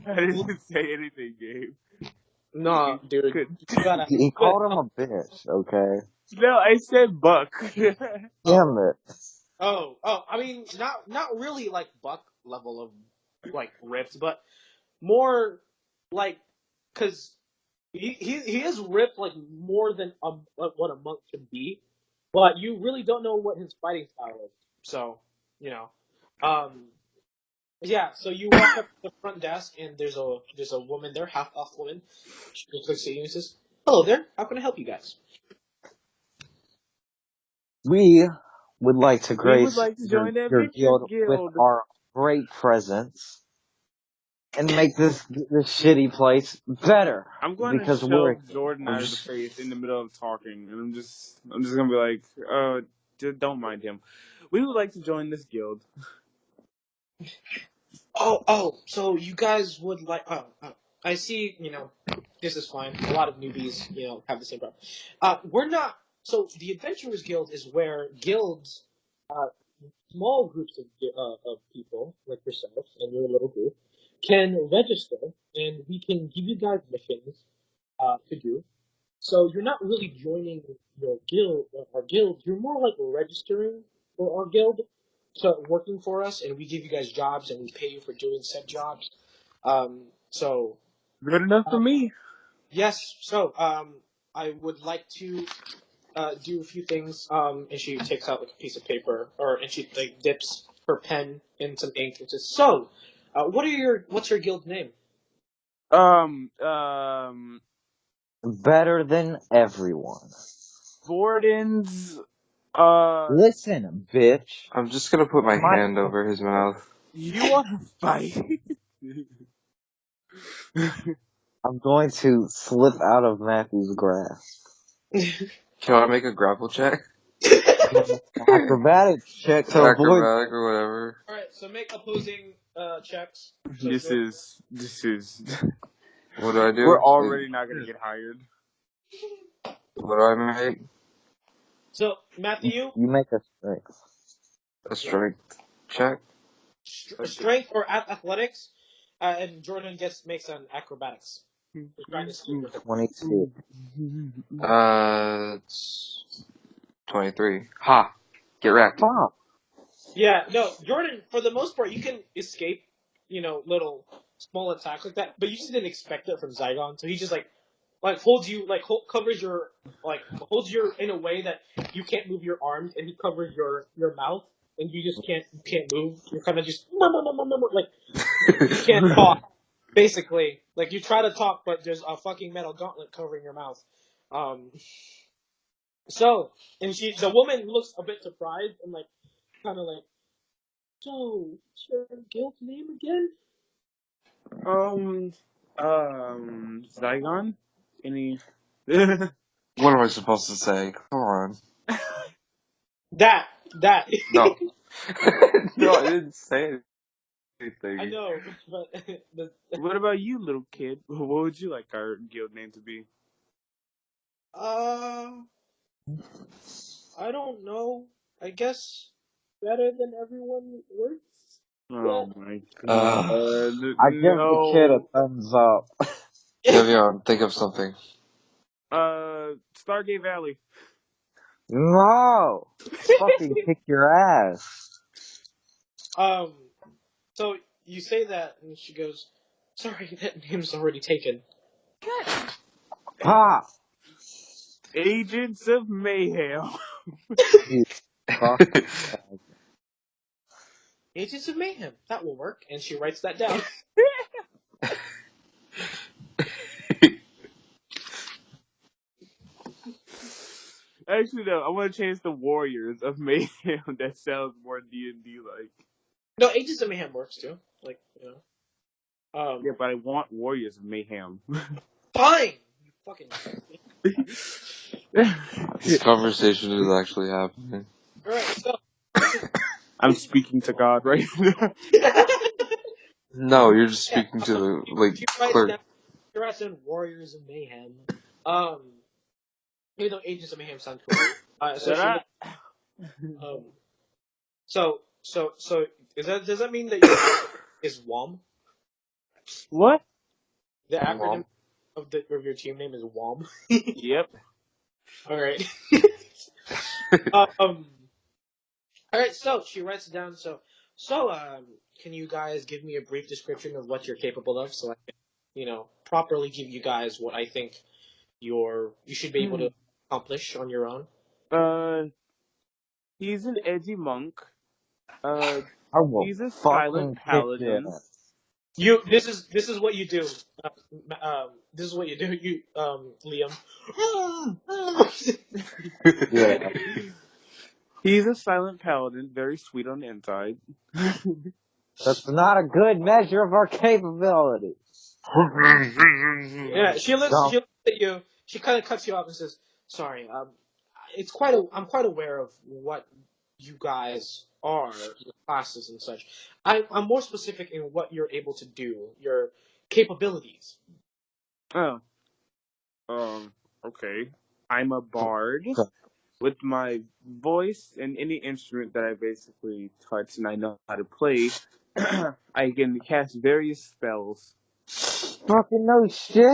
I didn't say anything, Gabe. No, You dude, could. you gotta. He called him a bitch, okay? No, I said Buck. Damn it. Oh. I mean, not really like Buck level of like ripped, but more like because he is ripped like more than what a monk should be, but you really don't know what his fighting style is. So you know, um, yeah. So you walk up to the front desk and there's a woman there, half elf woman. She just looks at you and says, "Hello there. How can I help you guys?" We would like to We would grace like to join the your Adventure guild with Guild. our great presence and make this shitty place better. I'm going to Because we're shove Jordan out of the heroes. face in the middle of talking, and I'm just gonna be like, don't mind him. We would like to join this guild. Oh. So you guys would like? I see. This is fine. A lot of newbies, have the same problem. We're not. So the Adventurers Guild is where guilds, uh, small groups of people like yourself and your little group, can register, and we can give you guys missions to do. So you're not really joining our guild. You're more like registering for our guild, so working for us, and we give you guys jobs, and we pay you for doing said jobs. So Good enough for me. yes. So I would like to do a few things. And she takes out like a piece of paper, and she like dips her pen in some ink and says, "So, what's your guild name?" Better than everyone. Borden's Listen, bitch. I'm just gonna put my hand over his mouth. You want to fight? I'm going to slip out of Matthew's grasp. Can I make a grapple check? Acrobatics check to avoid. Acrobatic or whatever. Alright, so make opposing checks. So This is. What do I do? We're already not gonna get hired. What do I make? So, Matthew, You make a strength. A strength check? strength or athletics, and Jordan makes an acrobatics. He's trying to sleep with it. 22. It's 23. Ha! Get wrecked. Fuck. Yeah, no, Jordan, for the most part, you can escape, little small attacks like that, but you just didn't expect it from Zygon, so he just, holds you, covers your, holds you in a way that you can't move your arms, and he covers your mouth, and you just can't move. You're kind of just, you can't talk, basically. Like, you try to talk, but there's a fucking metal gauntlet covering your mouth. So, and the woman looks a bit surprised, and, kind of so, what's your guild name again? Zygon? Any? What am I supposed to say? Come on. That. No. No, I didn't say anything. I know, but What about you, little kid? What would you like our guild name to be? I don't know. I guess better than everyone works. Oh my god. I give the kid a thumbs up. Kevion, think of something. Stargate Valley. No! Fucking kick your ass. So you say that, and she goes, "Sorry, that name's already taken." Ha! Agents of Mayhem. Agents of Mayhem. That will work, and she writes that down. Actually, no, I want to change the Warriors of Mayhem. That sounds more D&D like. No, Agents of Mayhem works too. Yeah, but I want Warriors of Mayhem. Fine. You fucking. This conversation is actually happening. All right, so. I'm speaking to God right now. No, you're just speaking to the clerk. She writes down Warriors of Mayhem. Even though Agents of Mayhem sounds cool. So does that mean that your is WOM? What? The acronym of your team name is WOM. Yep. All right. All right. So she writes it down. So can you guys give me a brief description of what you're capable of, so I can, properly give you guys what I think you should be able to accomplish on your own? He's an edgy monk. He's a silent paladin. This is what you do. This is what you do, Liam. Yeah. He's a silent paladin, very sweet on the inside. That's not a good measure of our capability. Yeah, she looks at you. She kind of cuts you off and says, "Sorry, I'm quite aware of what you guys are, your classes and such. I'm more specific in what you're able to do, your capabilities." Oh. Okay. I'm a bard. With my voice and any instrument that I basically touch and I know how to play, I can cast various spells. Fucking no shit.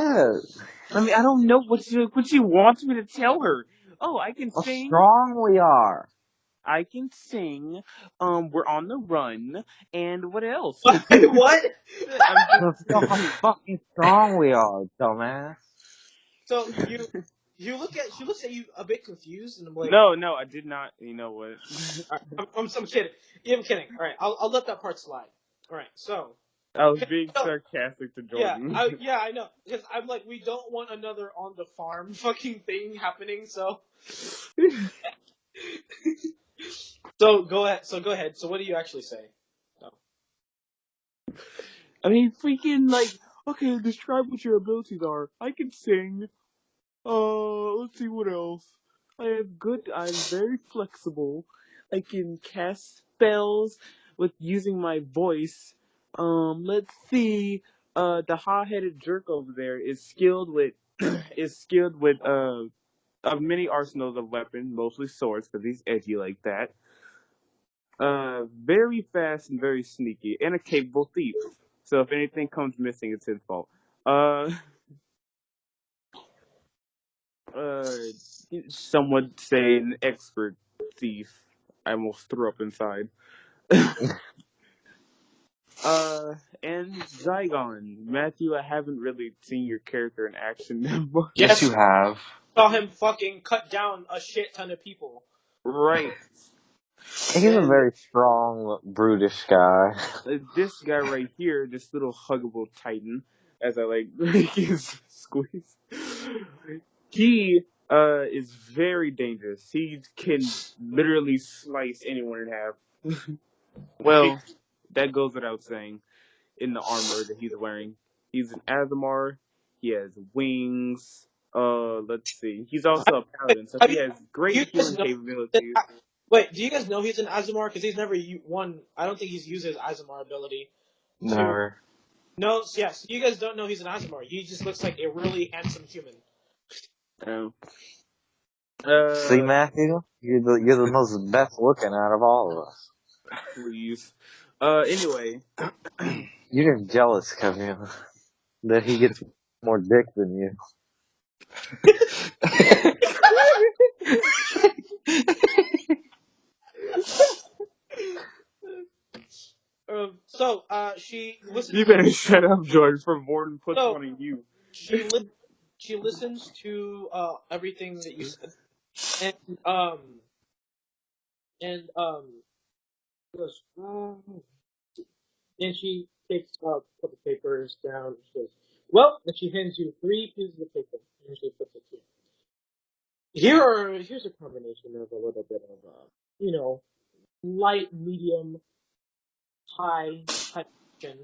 I mean, I don't know what she wants me to tell her. Oh, I can sing. How strong we are. I can sing. We're on the run. And what else? What? That's how fucking strong we are, dumbass. So she looks at you a bit confused, and I'm like, No, I did not. You know what? I'm kidding. Yeah, I'm kidding. All right, I'll let that part slide. All right, so. I was being sarcastic to Jordan. Yeah, I know. Because I'm like, we don't want another on the farm fucking thing happening, so. So go ahead. So what do you actually say? Oh. I mean, freaking, like, okay, describe what your abilities are. I can sing. Let's see what else. I'm very flexible. I can cast spells with using my voice. Let's see. The hot-headed jerk over there is skilled with, many arsenals of weapons, mostly swords, because he's edgy like that. Very fast and very sneaky, and a capable thief. So if anything comes missing, it's his fault. Uh, uh, some would say an expert thief. I almost threw up inside. And Zygon. Matthew, I haven't really seen your character in action that much. Yes, you have. Saw him fucking cut down a shit ton of people. Right. He's a very strong, brutish guy. This guy right here, this little huggable titan, as I like his squeeze, he is very dangerous. He can literally slice anyone in half. Well, that goes without saying. In the armor that he's wearing, he's an Azamar. He has wings. Let's see. He's also a paladin, so he has Do great you guys healing know? capabilities. Wait, do you guys know he's an Azamar? Because he's never won. I don't think he's used his Azamar ability. Never. No, yes. You guys don't know he's an Azamar. He just looks like a really handsome human. See, Matthew? You're the most best looking out of all of us. Please. Anyway. You're just jealous, Kevin, that he gets more dick than you. She listens. You better shut up, George, for Morton puts one on you. She listens to everything that you said, and goes, and she takes a couple papers down. She goes, well, and she hands you 3 pieces of paper, and she puts it to you. Here's a combination of a little bit of light, medium, high action.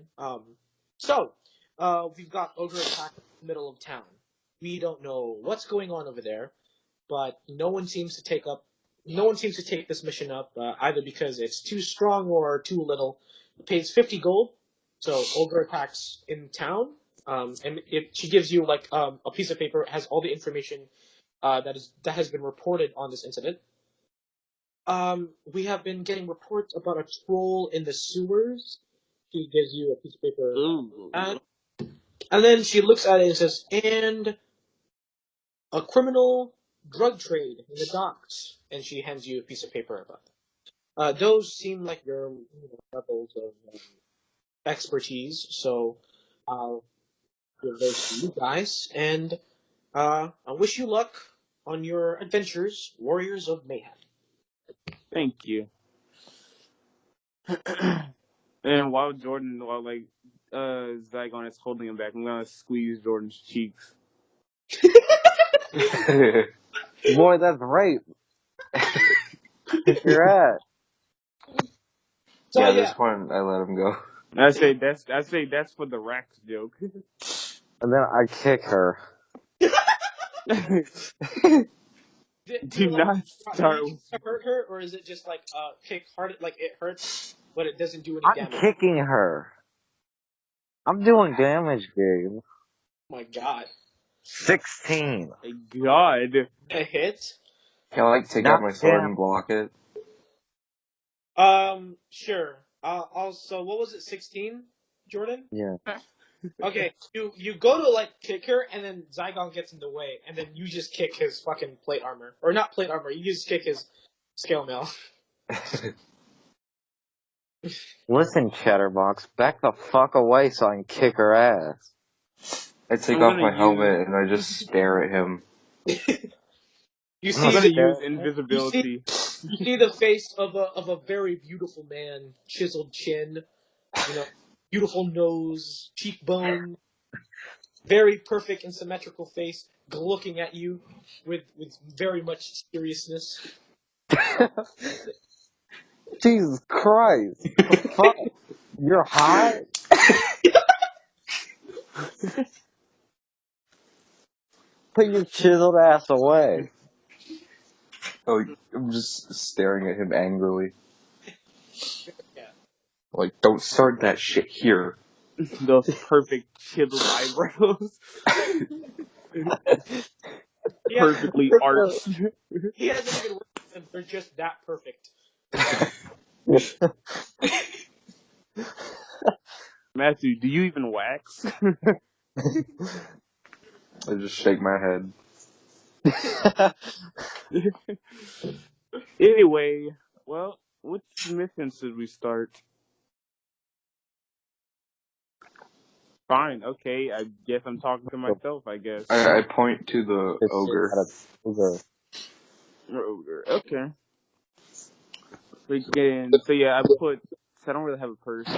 We've got ogre attack in the middle of town. We don't know what's going on over there, but no one seems to take this mission up, either because it's too strong or too little. It pays 50 gold, so ogre attacks in town. She gives you a piece of paper. It has all the information that has been reported on this incident. We have been getting reports about a troll in the sewers. She gives you a piece of paper. And then she looks at it and says, and a criminal drug trade in the docks. And she hands you a piece of paper about that. Those seem like your levels of expertise, so I'll give those to you guys. And I wish you luck on your adventures, Warriors of Mayhem. Thank you. And while Zygon is holding him back, I'm gonna squeeze Jordan's cheeks. Boy, that's rape. Kick your ass. So, at this point, I let him go. I say that's for the Rax joke. And then I kick her. Do not start. Do you hurt her, or is it just kick hard? Like it hurts, but it doesn't do any I'm damage. kicking her. I'm doing damage, Gabe. Oh my god. 16. God. A hit? Can I take out my sword and block it? Sure. Also, what was it? 16, Jordan? Yeah. Okay, you go to kick her, and then Zygon gets in the way, and then you just kick his fucking plate armor, or not plate armor. You just kick his scale mail. Listen, Chatterbox, back the fuck away so I can kick her ass. I take off my helmet and I just stare at him. You I'm gonna use invisibility. You see the face of a very beautiful man, chiseled chin, beautiful nose, cheekbone, very perfect and symmetrical face, looking at you with very much seriousness. Jesus Christ. The fuck? You're hot? Put your chiseled ass away. Oh, I'm just staring at him angrily. Yeah. Like, don't start that shit here. Those perfect chiseled eyebrows. He Perfectly arched. he hasn't even worked with them. They're just that perfect. Matthew, do you even wax? I just shake my head. Anyway, well, which mission should we start? Fine, okay, I guess I'm talking to myself, I guess. I point to the ogre. Okay. So yeah, I don't really have a purse.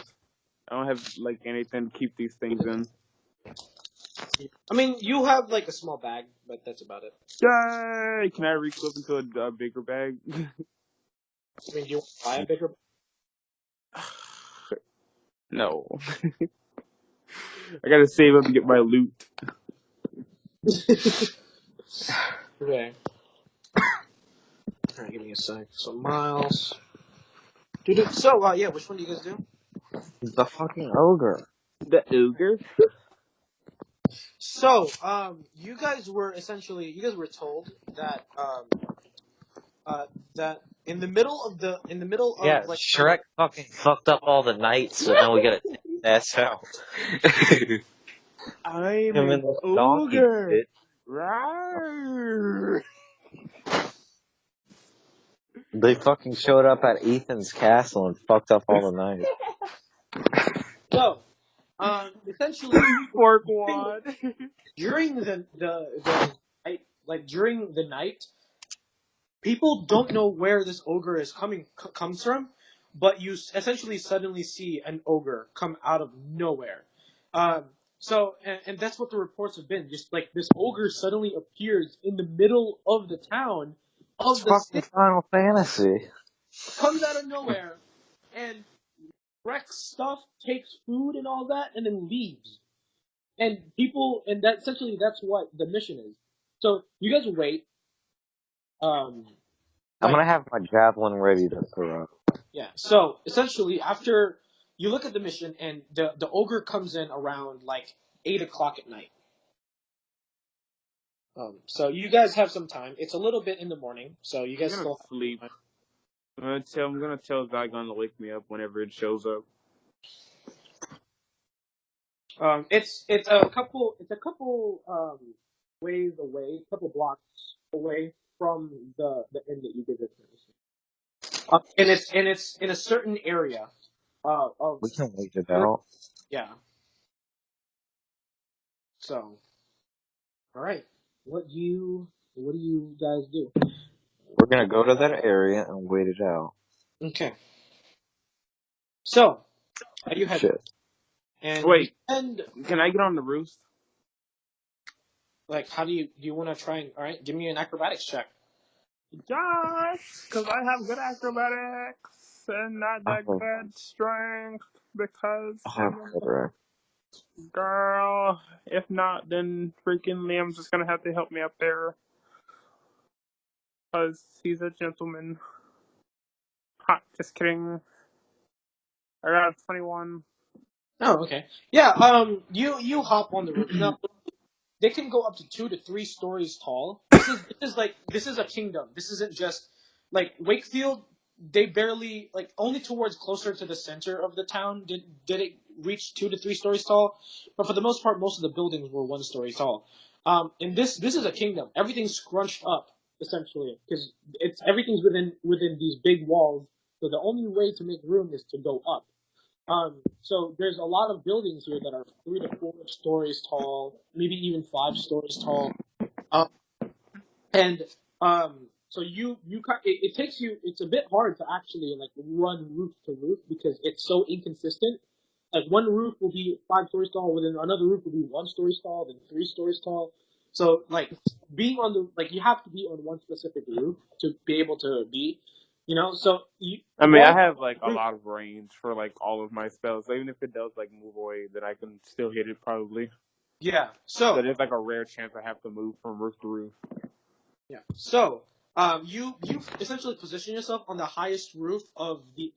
I don't have, like, anything to keep these things in. I mean, you have like a small bag, but that's about it. Yay! Can I reclip into a bigger bag? I mean, do you want to buy a bigger? No. I gotta save up to get my loot. Okay. Alright, give me a sec. So Miles. Dude, so yeah, which one do you guys do? The fucking ogre. The ogre? So, you guys were told that that in the middle of Yeah, like Shrek fucking fucked up all the nights, so now we gotta take that's out. I'm Him an and the donkey, ogre! bitch. Rawr. They fucking showed up at Ethan's castle and fucked up all the nights. so, essentially Farquaad. during the night, like during the night, people don't know where this ogre comes from, but you essentially suddenly see an ogre come out of nowhere. So and that's what the reports have been. Just like this ogre suddenly appears in the middle of the town It's of the fucking city, Final Fantasy. comes out of nowhere, and wrecks stuff, takes food and all that, and then leaves. And that's what the mission is. So you guys wait. I'm Like, gonna have my javelin ready to throw. yeah. So essentially, after you look at the mission, and the ogre comes in around like 8 o'clock at night. So you guys have some time. It's a little bit in the morning, so you I'm guys gonna still sleep. have I'm gonna tell Zygon to wake me up whenever it shows up. time. It's a couple ways away, a couple blocks away from the inn that you did this mission. And it's in a certain area. Of We can wait it out. Yeah. So, all right. What do you guys do? We're gonna go to that area and wait it out. Okay. So, how do you head? Shit. And Wait. and Can I get on the roost? like, how do you want to try and all right? Give me an acrobatics check. Yes, because I have good acrobatics and not that Okay. good strength. Because I have better. girl, if not, then freaking Liam's just gonna have to help me up there. Because he's a gentleman. Ha, just kidding. I got 21. Oh, okay. Yeah. You hop on the roof. Now, they can go up to 2 to 3 stories tall. This is a kingdom. This isn't just like Wakefield. They barely only towards closer to the center of the town did it reach 2 to 3 stories tall. But for the most part, most of the buildings were 1 story tall. And this is a kingdom. Everything's scrunched up essentially because everything's within these big walls. So the only way to make room is to go up. So there's a lot of buildings here that are 3 to 4 stories tall, maybe even 5 stories tall. And so it takes you. It's a bit hard to actually run roof to roof because it's so inconsistent. Like one roof will be 5 stories tall, within another roof will be 1 story tall, then 3 stories tall. So like being on the you have to be on one specific roof to be able to be, So I mean, I all have like a roof, lot of range for like all of my spells. So even if it does like move away, then I can still hit it probably. yeah. But So there's like a rare chance I have to move from roof to roof. yeah. So you essentially position yourself on the highest roof of the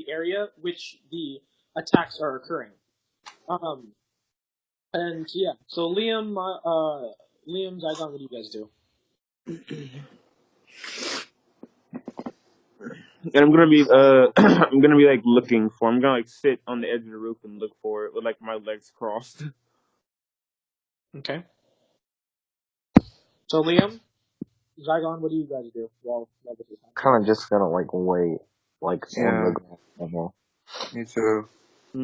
area which the attacks are occurring. Um, and yeah. So Liam, Zygon, what do you guys do? And I'm gonna be I'm gonna be like looking for. I'm gonna like sit on the edge of the roof and look for it with like my legs crossed. Okay. So Liam, Zygon, what do you guys do while this is happening? Kind of just gonna like wait, like on Yeah, the ground level. me too. So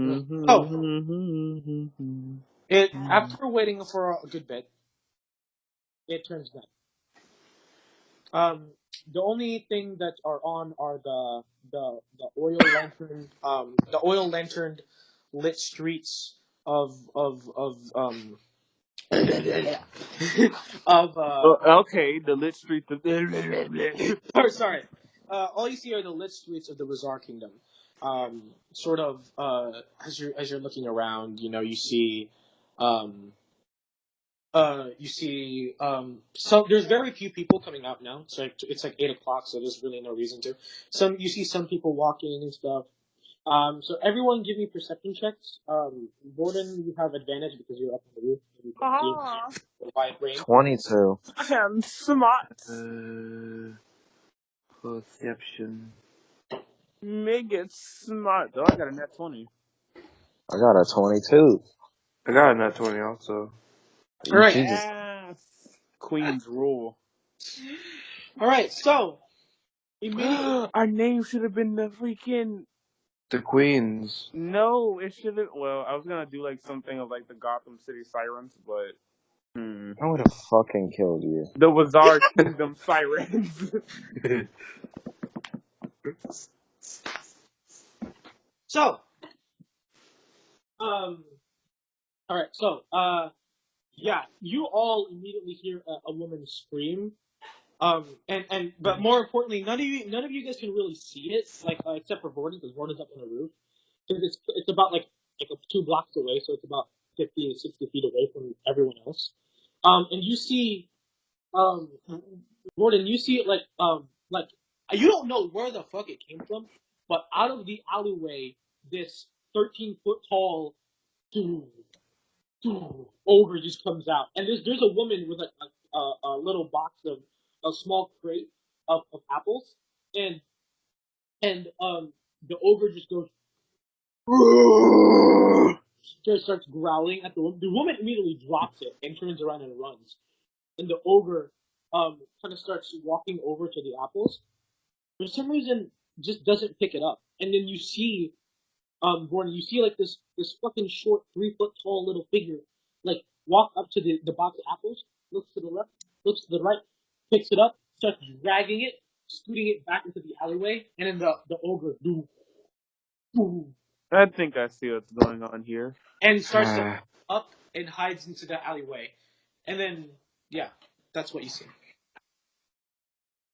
Mm-hmm. after waiting for a good bit, it turns night. The only thing that are on are the oil lantern lit streets of of Okay, the lit street. sorry. All you see are the lit streets of the Rizar Kingdom. Sort of as you're looking around, you see so there's very few people coming out now. It's like 8 o'clock, so there's really no reason to. You see some people walking and stuff. So everyone give me perception checks. Gordon, you have advantage because you're up on the roof and you can see the wide range. 22. I'm smart. Perception. Make it smart. Though I got a net 20. I got a 22. I got a nat 20 also. All right. Jesus. Yes. Queen's rule. All right. So immediately. Our name should have been the freaking. The Queens. No, it should have. Well, I was gonna do like something of like the Gotham City Sirens, but. I would have fucking killed you. The Wizard Kingdom Sirens. So all right. So yeah, you all immediately hear a woman scream. But more importantly, none of you guys can really see it, except for Gordon, because Gordon's up on the roof. Because it's about like 2 blocks away, so it's about 50 to 60 feet away from everyone else. And you see, Gordon, you see it like you don't know where the fuck it came from, but out of the alleyway, this 13-foot tall ogre just comes out, and there's a woman with a little box of a small crate of apples, and the ogre just goes, just starts growling at the woman. The woman immediately drops it and turns around and runs, and the ogre kind of starts walking over to the apples. For some reason, just doesn't pick it up, and then you see Gordon, you see like this fucking short 3-foot tall little figure like walk up to the box of apples, looks to the left, looks to the right, picks it up, starts dragging it, scooting it back into the alleyway, and then the ogre I think I see what's going on here. and starts to up and hides into the alleyway. And then yeah, that's what you see.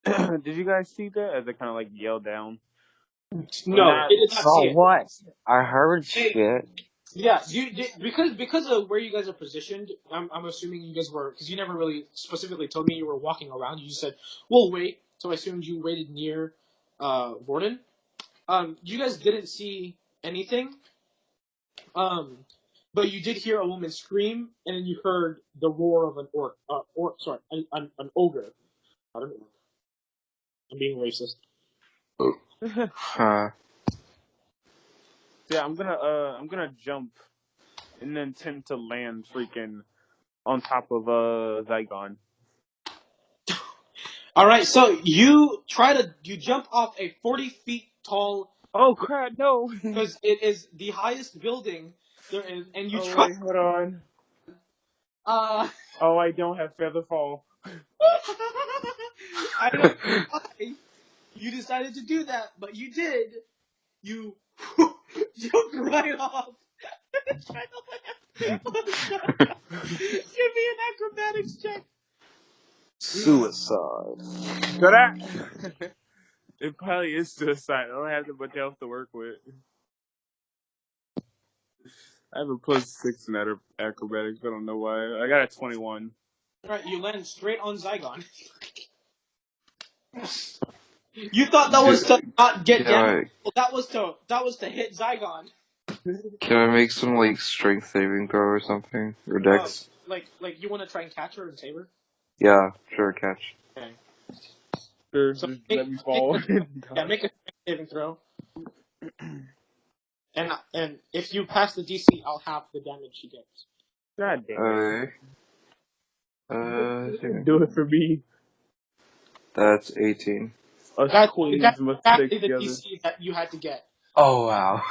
Did you guys see that as they kind of like yell down? No, it did not see it. What? I heard shit. Yeah, because of where you guys are positioned, I'm assuming you guys were, because you never really specifically told me you were walking around. You just said, "We'll wait," so I assumed you waited near Gordon. You guys didn't see anything, but you did hear a woman scream, and then you heard the roar of an an ogre. I don't know. I'm being racist. Yeah, I'm gonna jump and then tend to land freaking on top of Zygon. All right, so you jump off a 40 feet tall. Oh crap! No, because it is the highest building there is, and you wait, hold on. Oh, I don't have feather fall. I don't know why you decided to do that, but you did. You jumped right off. Give me an acrobatics check. Suicide. Could I? It probably is suicide. I don't have that much else to work with. I have a +6 in that acrobatics. I don't know why. I got a 21. Alright, you land straight on Zygon. You thought that was to not get damage? Well, that was to hit Zygon. Can I make some like strength saving throw or something? Or dex? Like you want to try and catch her and save her? Yeah, sure, catch. Okay. Sure, So just let me fall. Make a strength saving throw. And if you pass the DC, I'll have the damage she gets. God damn it. Do it for me. That's 18. That's queens must exactly stick the together. DC that you had to get. Oh wow.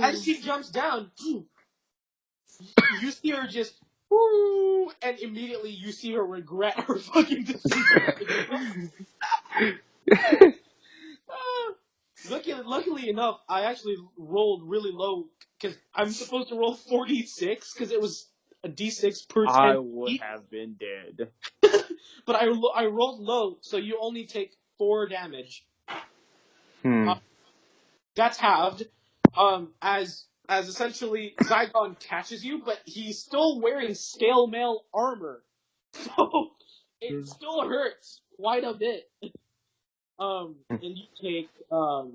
As she jumps down, you see her just, woo, and immediately you see her regret her fucking decision. Luckily enough, I actually rolled really low because I'm supposed to roll 46 because it was a d6 per 10. I would have been dead. But I rolled low, so you only take 4 damage. That's halved. As essentially Zygon catches you, but he's still wearing scale mail armor, so it still hurts quite a bit. And you take 4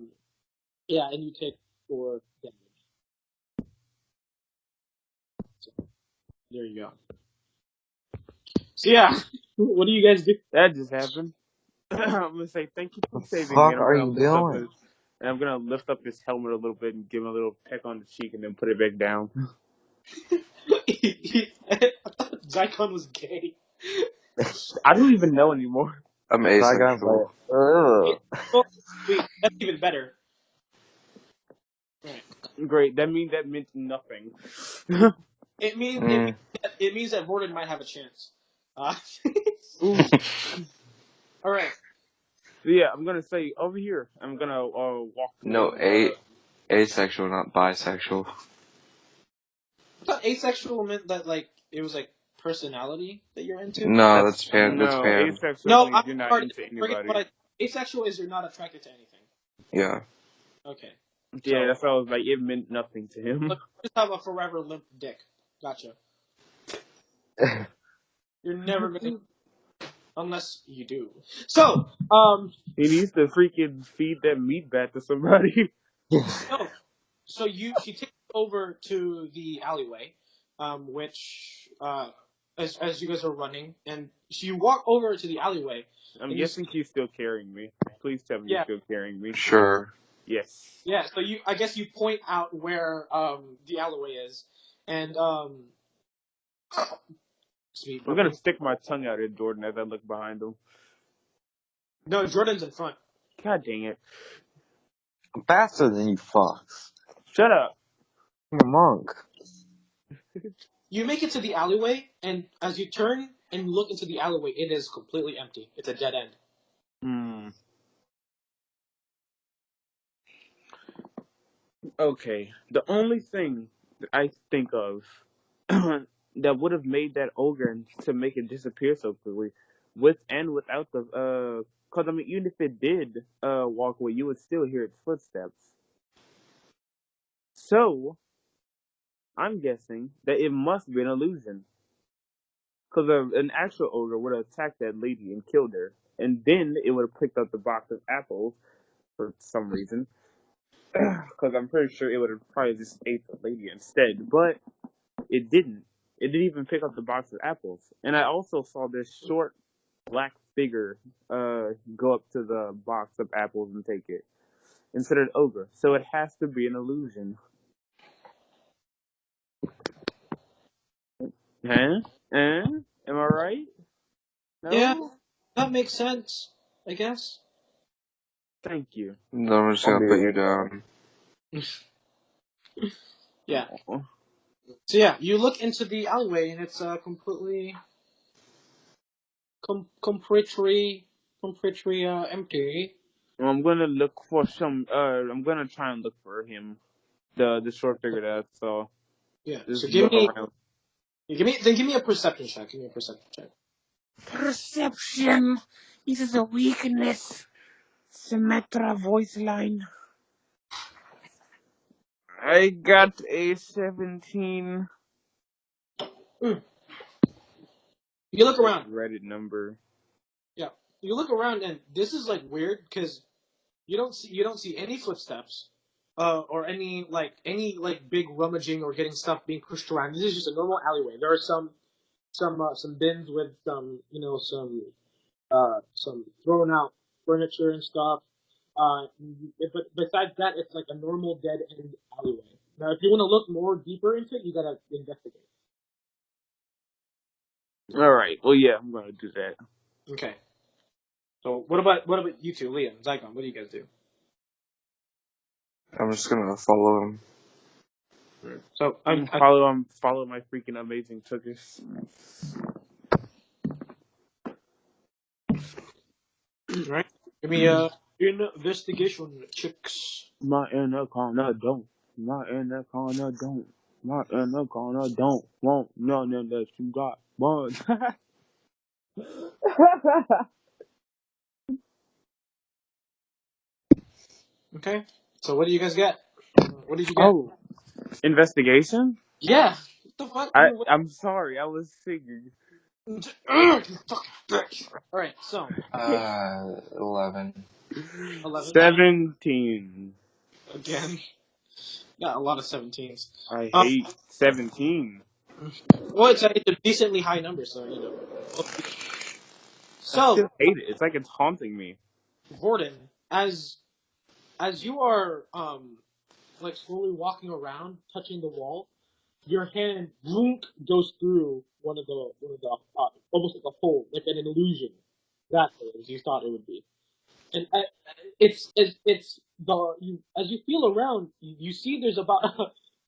damage. So, there you go. So yeah, what do you guys do? That just happened. I'm gonna say thank you for saving Fuck me. are you doing? And I'm gonna lift up his helmet a little bit and give him a little peck on the cheek and then put it back down. I thought Zygon was gay. I don't even know anymore. I'm asexual. Wait, that's even better. Right. Great. That meant nothing. It means that Vordan might have a chance. All right. So yeah, I'm gonna say over here. I'm gonna walk. No, asexual, not bisexual. I thought asexual meant that it was personality that you're into. No, that's pan. No, That's pan. asexual No, means you're not into anybody. Asexual is you're not attracted to anything. Yeah. Okay. Yeah, that's why I was like, it meant nothing to him. Look, just have a forever limp dick. Gotcha. You're never gonna, unless you do. So, he needs to freaking feed that meat back to somebody. No. So she takes you over to the alleyway, which as you guys are running, and so you walk over to the alleyway. I'm guessing she's still carrying me. Please tell me you're still carrying me. Sure. Yes. Yeah. So I guess you point out where the alleyway is, and I'm gonna stick my tongue out at Jordan as I look behind him. No, Jordan's in front. God dang it! I'm faster than you fucks. Shut up. I'm a monk. You make it to the alleyway, and as you turn and look into the alleyway, it is completely empty. It's a dead end. Okay. The only thing that I think of that would have made that ogre to make it disappear so quickly, with and without the because I mean, even if it did walk away, you would still hear its footsteps. So I'm guessing that it must be an illusion. Because an actual ogre would have attacked that lady and killed her. And then it would have picked up the box of apples for some reason. Because I'm pretty sure it would have probably just ate the lady instead. But it didn't. It didn't even pick up the box of apples. And I also saw this short black figure go up to the box of apples and take it. Instead of an ogre. So it has to be an illusion. Huh? Am I right? No? Yeah, that makes sense, I guess. Thank you. No, I'm just gonna put you down. Yeah. So yeah, you look into the alleyway and it's completely completely empty. I'm gonna look for some. I'm gonna try and look for him. The short figure that I saw. Yeah. Just So look around. give me a perception check. Give me a perception check. Perception. This is a weakness. Symmetra voice line. I got a 17. You look around. Reddit number. Yeah. You look around, and this is like weird because you don't see any footsteps, or any big rummaging or getting stuff being pushed around. This is just a normal alleyway. There are some bins with some thrown out furniture and stuff. But besides that, it's like a normal dead end alleyway. Now, if you want to look more deeper into it, you gotta investigate. All right. Well, yeah, I'm gonna do that. Okay. So what about you two, Liam, Zygon? What do you guys do? I'm just gonna follow him. So Follow my freaking amazing tuckers. right. Give me a investigation checks. My anaconda don't. My anaconda don't. My anaconda don't want none unless you got one. Okay. So what do you guys get? What did you get? Oh, investigation? Yeah. What the fuck? I'm sorry, I was singing. You fucking bitch. All right. So 11. 11 17. again. Got a lot of 17s. I hate 17. Well, it's a decently high number, so you know. I So, still hate it. It's like it's haunting me. Gordon, as you are like slowly walking around, touching the wall, your hand goes through one of the almost like a hole, like an illusion. That's as you thought it would be, and it's as you feel around, you see there's about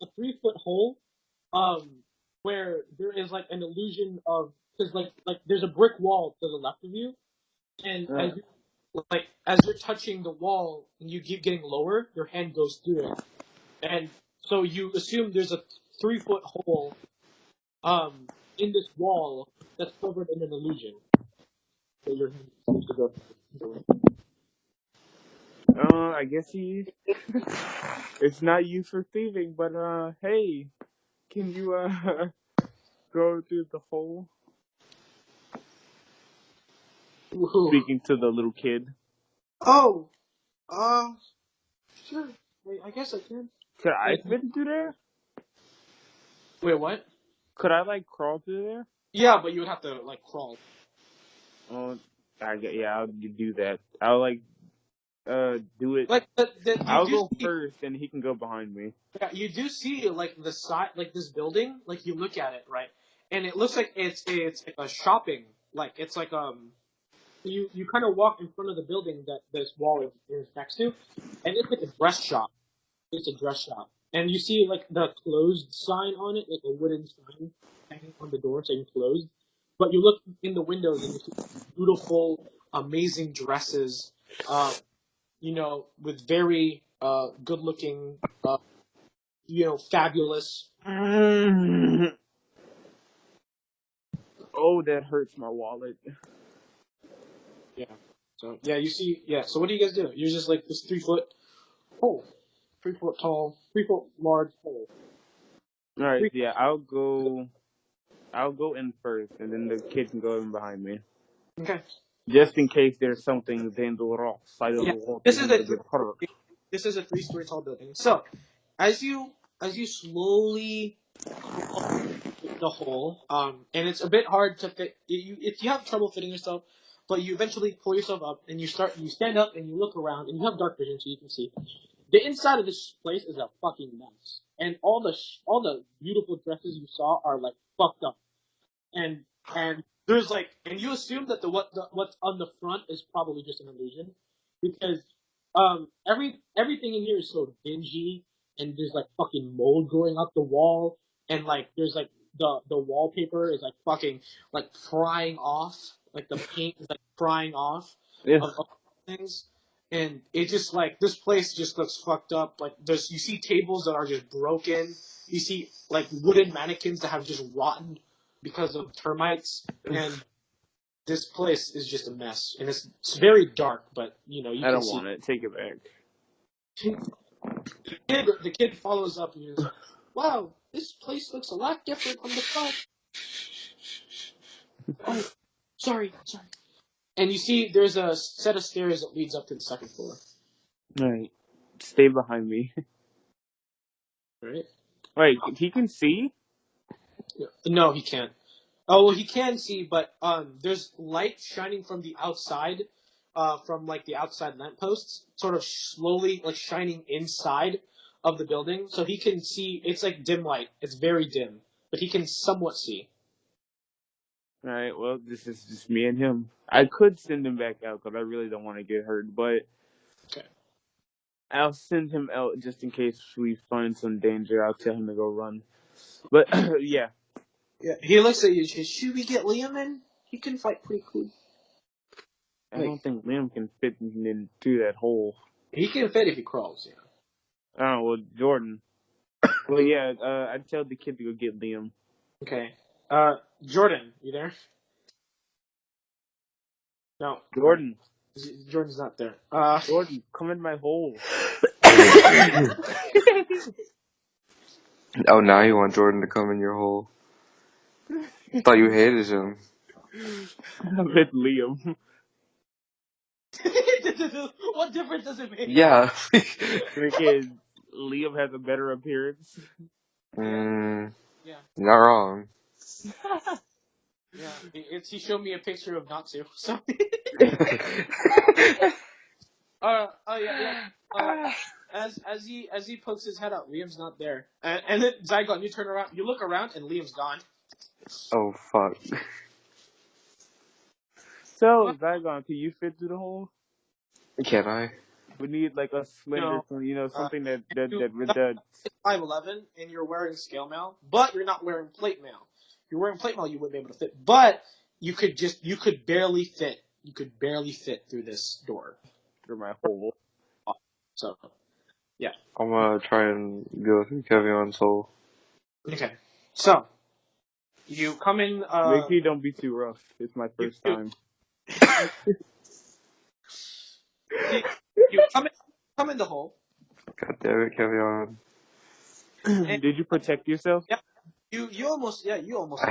a 3 foot hole, where there is like an illusion of because like there's a brick wall to the left of you, and as you're touching the wall and you keep getting lower, your hand goes through it, and so you assume there's a 3 foot hole in this wall that's covered in an illusion. So your hand seems to go through. I guess it's not used for thieving, but hey, can you go through the hole? Woohoo. Speaking to the little kid. Oh, sure. Wait, I guess I can. Could I fit through there? Wait, what? Could I like crawl through there? Yeah, but you would have to like crawl. Oh, I'll do that. I'll like do it. Like I'll go first, and he can go behind me. Yeah, you do see like the side, like this building. Like you look at it, right, and it looks like it's like a shopping. Like it's like you kind of walk in front of the building that this wall is next to, and it's like a dress shop. It's a dress shop, and you see like the closed sign on it, like a wooden sign hanging on the door saying closed. But you look in the windows and you see beautiful, amazing dresses. You know, with very good-looking, fabulous. Oh, that hurts my wallet. Yeah. So yeah, you see. Yeah. So what do you guys do? You're just like this 3 foot hole, 3 foot tall, 3 foot large hole. All right, yeah, I'll go in first, and then the kid can go in behind me. Okay. Just in case there's something dangerous. I don't know what This is a 3-story tall building. So as you slowly crawl the hole, and it's a bit hard to fit. If you have trouble fitting yourself, but you eventually pull yourself up and you stand up and you look around and you have dark vision so you can see. The inside of this place is a fucking mess, and all the beautiful dresses you saw are like fucked up, and there's like, and you assume that what's on the front is probably just an illusion, because everything in here is so dingy, and there's like fucking mold growing up the wall, and like there's like the wallpaper is like fucking like prying off, like the paint is like prying off of things. and it just like this place just looks fucked up. Like you see tables that are just broken. You see like wooden mannequins that have just rotten because of termites, and this place is just a mess. And it's very dark, but you I can don't see. want it. Take it back. The kid follows up and he's like, "Wow, this place looks a lot different from the front." Oh, sorry. And you see, there's a set of stairs that leads up to the second floor. Alright. Stay behind me. Right? Wait, he can see? No, he can't. Oh, well, he can see, but there's light shining from the outside, from like the outside lampposts, sort of slowly like shining inside of the building, so he can see. It's like dim light. It's very dim, but he can somewhat see. Alright, well, this is just me and him. I could send him back out because I really don't want to get hurt, but Okay. I'll send him out just in case we find some danger. I'll tell him to go run. But, yeah. Yeah. He looks at you. He says, "Should we get Liam in? He can fight pretty cool." I don't think Liam can fit into that hole. He can fit if he crawls. Yeah. Oh, well, Jordan. Well, yeah, I'd tell the kid to go get Liam. Okay. Jordan, you there? No. Jordan. Jordan's not there. Jordan, come in my hole. Oh, now you want Jordan to come in your hole. Thought you hated him. I meant Liam. What difference does it make? Yeah. Because Liam has a better appearance. Yeah. Not wrong. Yeah. He showed me a picture of Natsu. So. As he pokes his head out, Liam's not there. And then Zygon, you turn around, you look around, and Liam's gone. Oh, fuck. So, Zygon, can you fit through the hole? Can I? We need like a slender, something that with the. It's 5'11", and you're wearing scale mail, but you're not wearing plate mail. If you're wearing plate mail, you wouldn't be able to fit. But you could barely fit. You could barely fit through this door. Through my hole. So, yeah. I'm gonna try and go through Kevion's hole. Okay. So, you come in. Make sure you don't be too rough. It's my first time. You come in the hole. God damn it, Kevion. Did you protect yourself? Yeah. You almost. I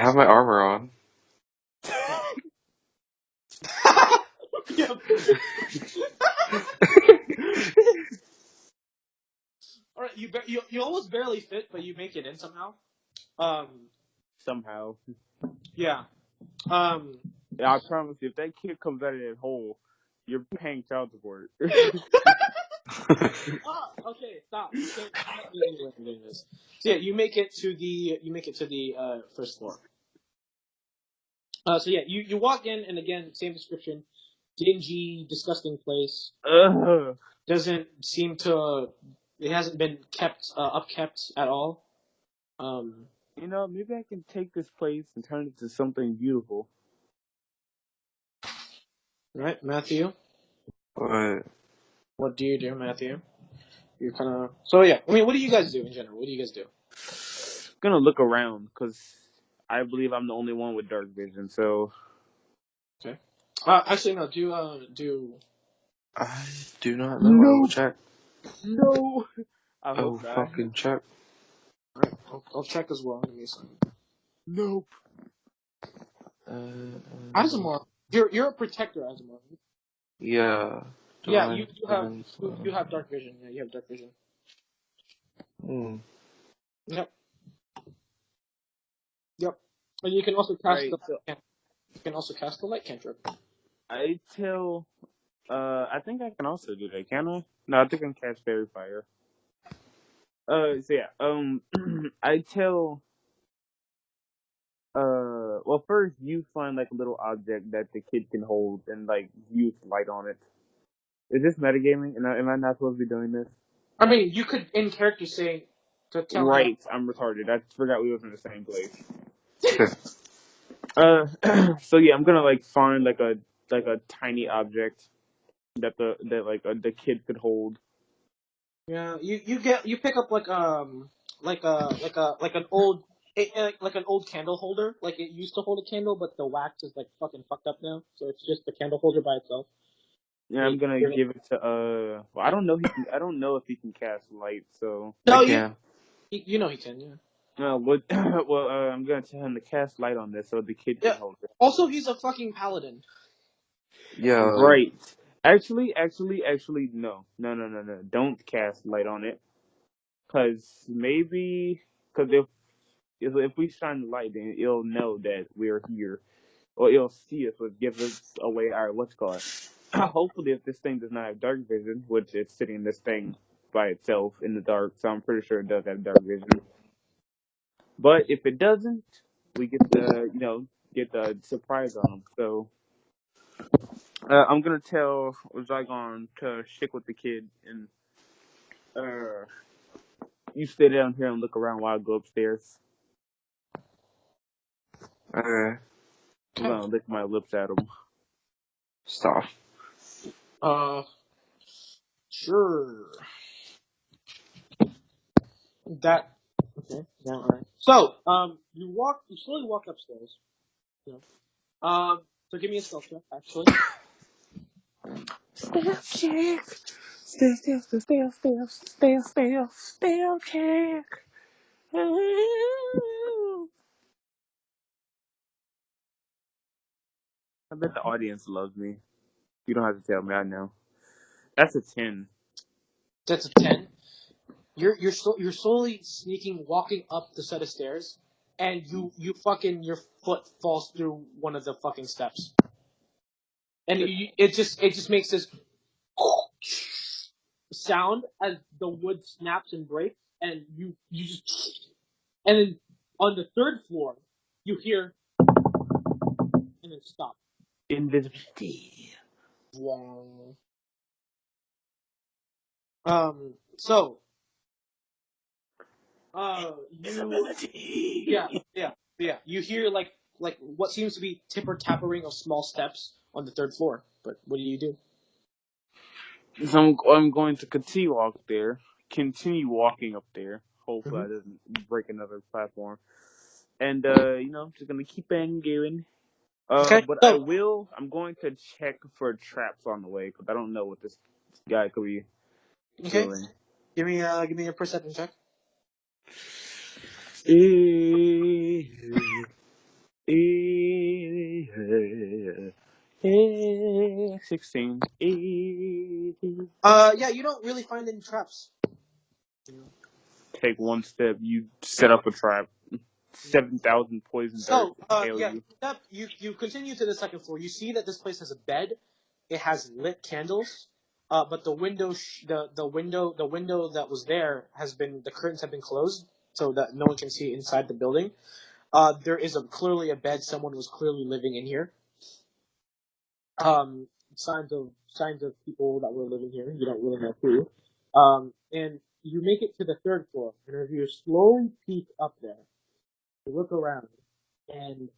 have my armor on. Yeah. All right, you almost barely fit, but you make it in somehow. Somehow. Yeah. Yeah, I promise you, if that kid comes out of that hole, you're paying child support. Okay, stop. You can't do anything this. So yeah, you make it to the first floor. So yeah, you walk in, and again, same description: dingy, disgusting place. Doesn't seem to. It hasn't been kept upkept at all. Maybe I can take this place and turn it into something beautiful. Right, Matthew? What do you do, Matthew? You're kind of... So, yeah. I mean, what do you guys do in general? What do you guys do? I'm gonna look around, because I believe I'm the only one with dark vision, so... Okay. Actually, no. Do... I do not know. No. I'll check. No! Oh, fucking check. Alright, I'll check as well. Give me a second. Nope. Asimov, you're a protector, Asimov. Yeah. Yeah, you have dark vision. Yeah, you have dark vision. Yep. And you can also cast the light cantrip. I think I can also do that, can I? No, I think I can cast Fairy Fire. So yeah, I tell, well, first you find like a little object that the kid can hold and like use light on it. Is this metagaming? Am I not supposed to be doing this? I mean, you could in character say to tell Right, I'm retarded. I forgot we was in the same place. So yeah, I'm gonna like find like a tiny object that the kid could hold. Yeah, you pick up like an old like an old candle holder. Like it used to hold a candle, but the wax is like fucking fucked up now, so it's just the candle holder by itself. Yeah, I'm gonna give it to Well, I don't know. I don't know if he can cast light. So. No, I can. you know he can. Yeah. No, what? Well, I'm gonna tell him to cast light on this so the kid can Yeah. hold it. Also, he's a fucking paladin. Yeah. Right. Actually, no. Don't cast light on it, cause if we shine the light, then it'll know that we're here, or it'll see us, which gives us away our what's called. Hopefully, if this thing does not have dark vision, which it's sitting this thing by itself in the dark, so I'm pretty sure it does have dark vision. But if it doesn't, we get the surprise on them. So I'm gonna tell Zygon to stick with the kid, and you stay down here and look around while I go upstairs. Okay. I'm gonna lick my lips at him. Stop. Sure. That okay. Yeah, all right. So, you slowly walk upstairs. You know. So give me a stealth check, actually. Stealth check. Stealth check. I bet the audience loves me. You don't have to tell me. I know. That's a 10. That's a 10. You're slowly sneaking, walking up the set of stairs, and you fucking your foot falls through one of the fucking steps, and it just makes this sound as the wood snaps and breaks, and you just and then on the third floor you hear and then stop. Invisibility. So Invisibility. yeah. You hear like what seems to be tipper tappering of small steps on the third floor. But what do you do? So I'm going to continue walking up there. Hopefully, I doesn't break another platform. And just gonna keep on going. Okay. But So I'm going to check for traps on the way because I don't know what this guy could be okay, doing. give me a perception check. 16. Yeah, you don't really find any traps. Take one step, you set up a trap. 7,000 poison darts hail you. You continue to the second floor. You see that this place has a bed. It has lit candles. But the window the window that was there the curtains have been closed so that no one can see inside the building. There is clearly a bed. Someone was clearly living in here. Signs of people that were living here. You don't really know who. And you make it to the third floor, and as you slowly peek up there, you look around, and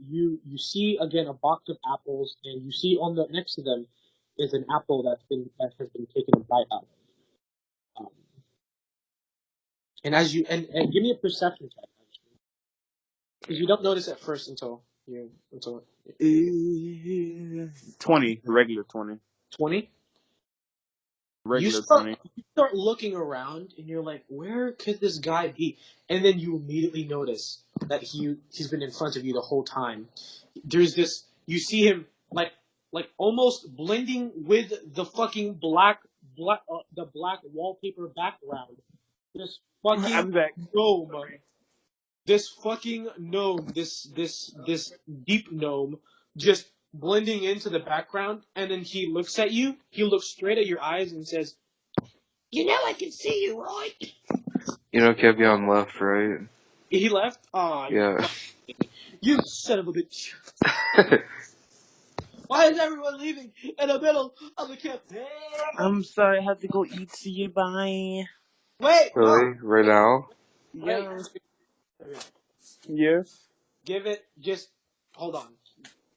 you see again a box of apples, and you see on the next to them is an apple that has been taken a bite out of. And as you and give me a perception check, actually, because you don't notice at first until 20, regular 20. 20. Regular 20. You start looking around, and you're like, where could this guy be? And then you immediately notice that he's been in front of you the whole time. There's this. You see him like almost blending with the fucking black wallpaper background. This fucking I'm back. gnome. This fucking gnome. This deep gnome just blending into the background, and then he looks at you. He looks straight at your eyes and says, "You know I can see you, right?" You know Kevion left, right? He left. Yeah. You son of a bitch. Why is everyone leaving in the middle of the campaign? I'm sorry, I have to go eat. See you, bye. Wait, Really? Right now? wait. Yes. Hold on.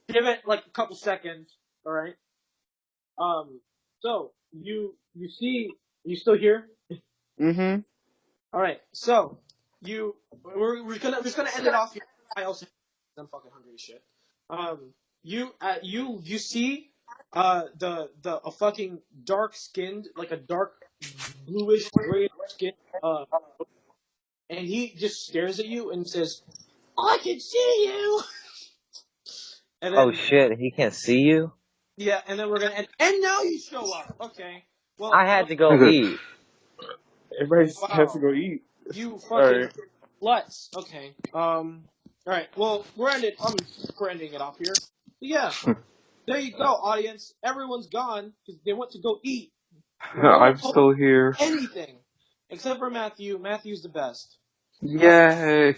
Give it like a couple seconds, alright? So you see, you still here? Mm-hmm. All right. So we're just gonna end it off here. I also I'm fucking hungry as shit. You see the a fucking dark skinned, like a dark bluish gray skin, and he just stares at you and says, "I can see you." And Oh then shit, he can't see you? yeah, and then we're gonna end. And now you show up. Okay. Well, I had to go eat. Everybody has to wow. go eat. You All fucking right. sluts. Okay. Alright, well, we're ending it off here. Yeah. There you go, audience. Everyone's gone because they went to go eat. No one I'm told still here. anything. Except for Matthew. Matthew's the best. Yay!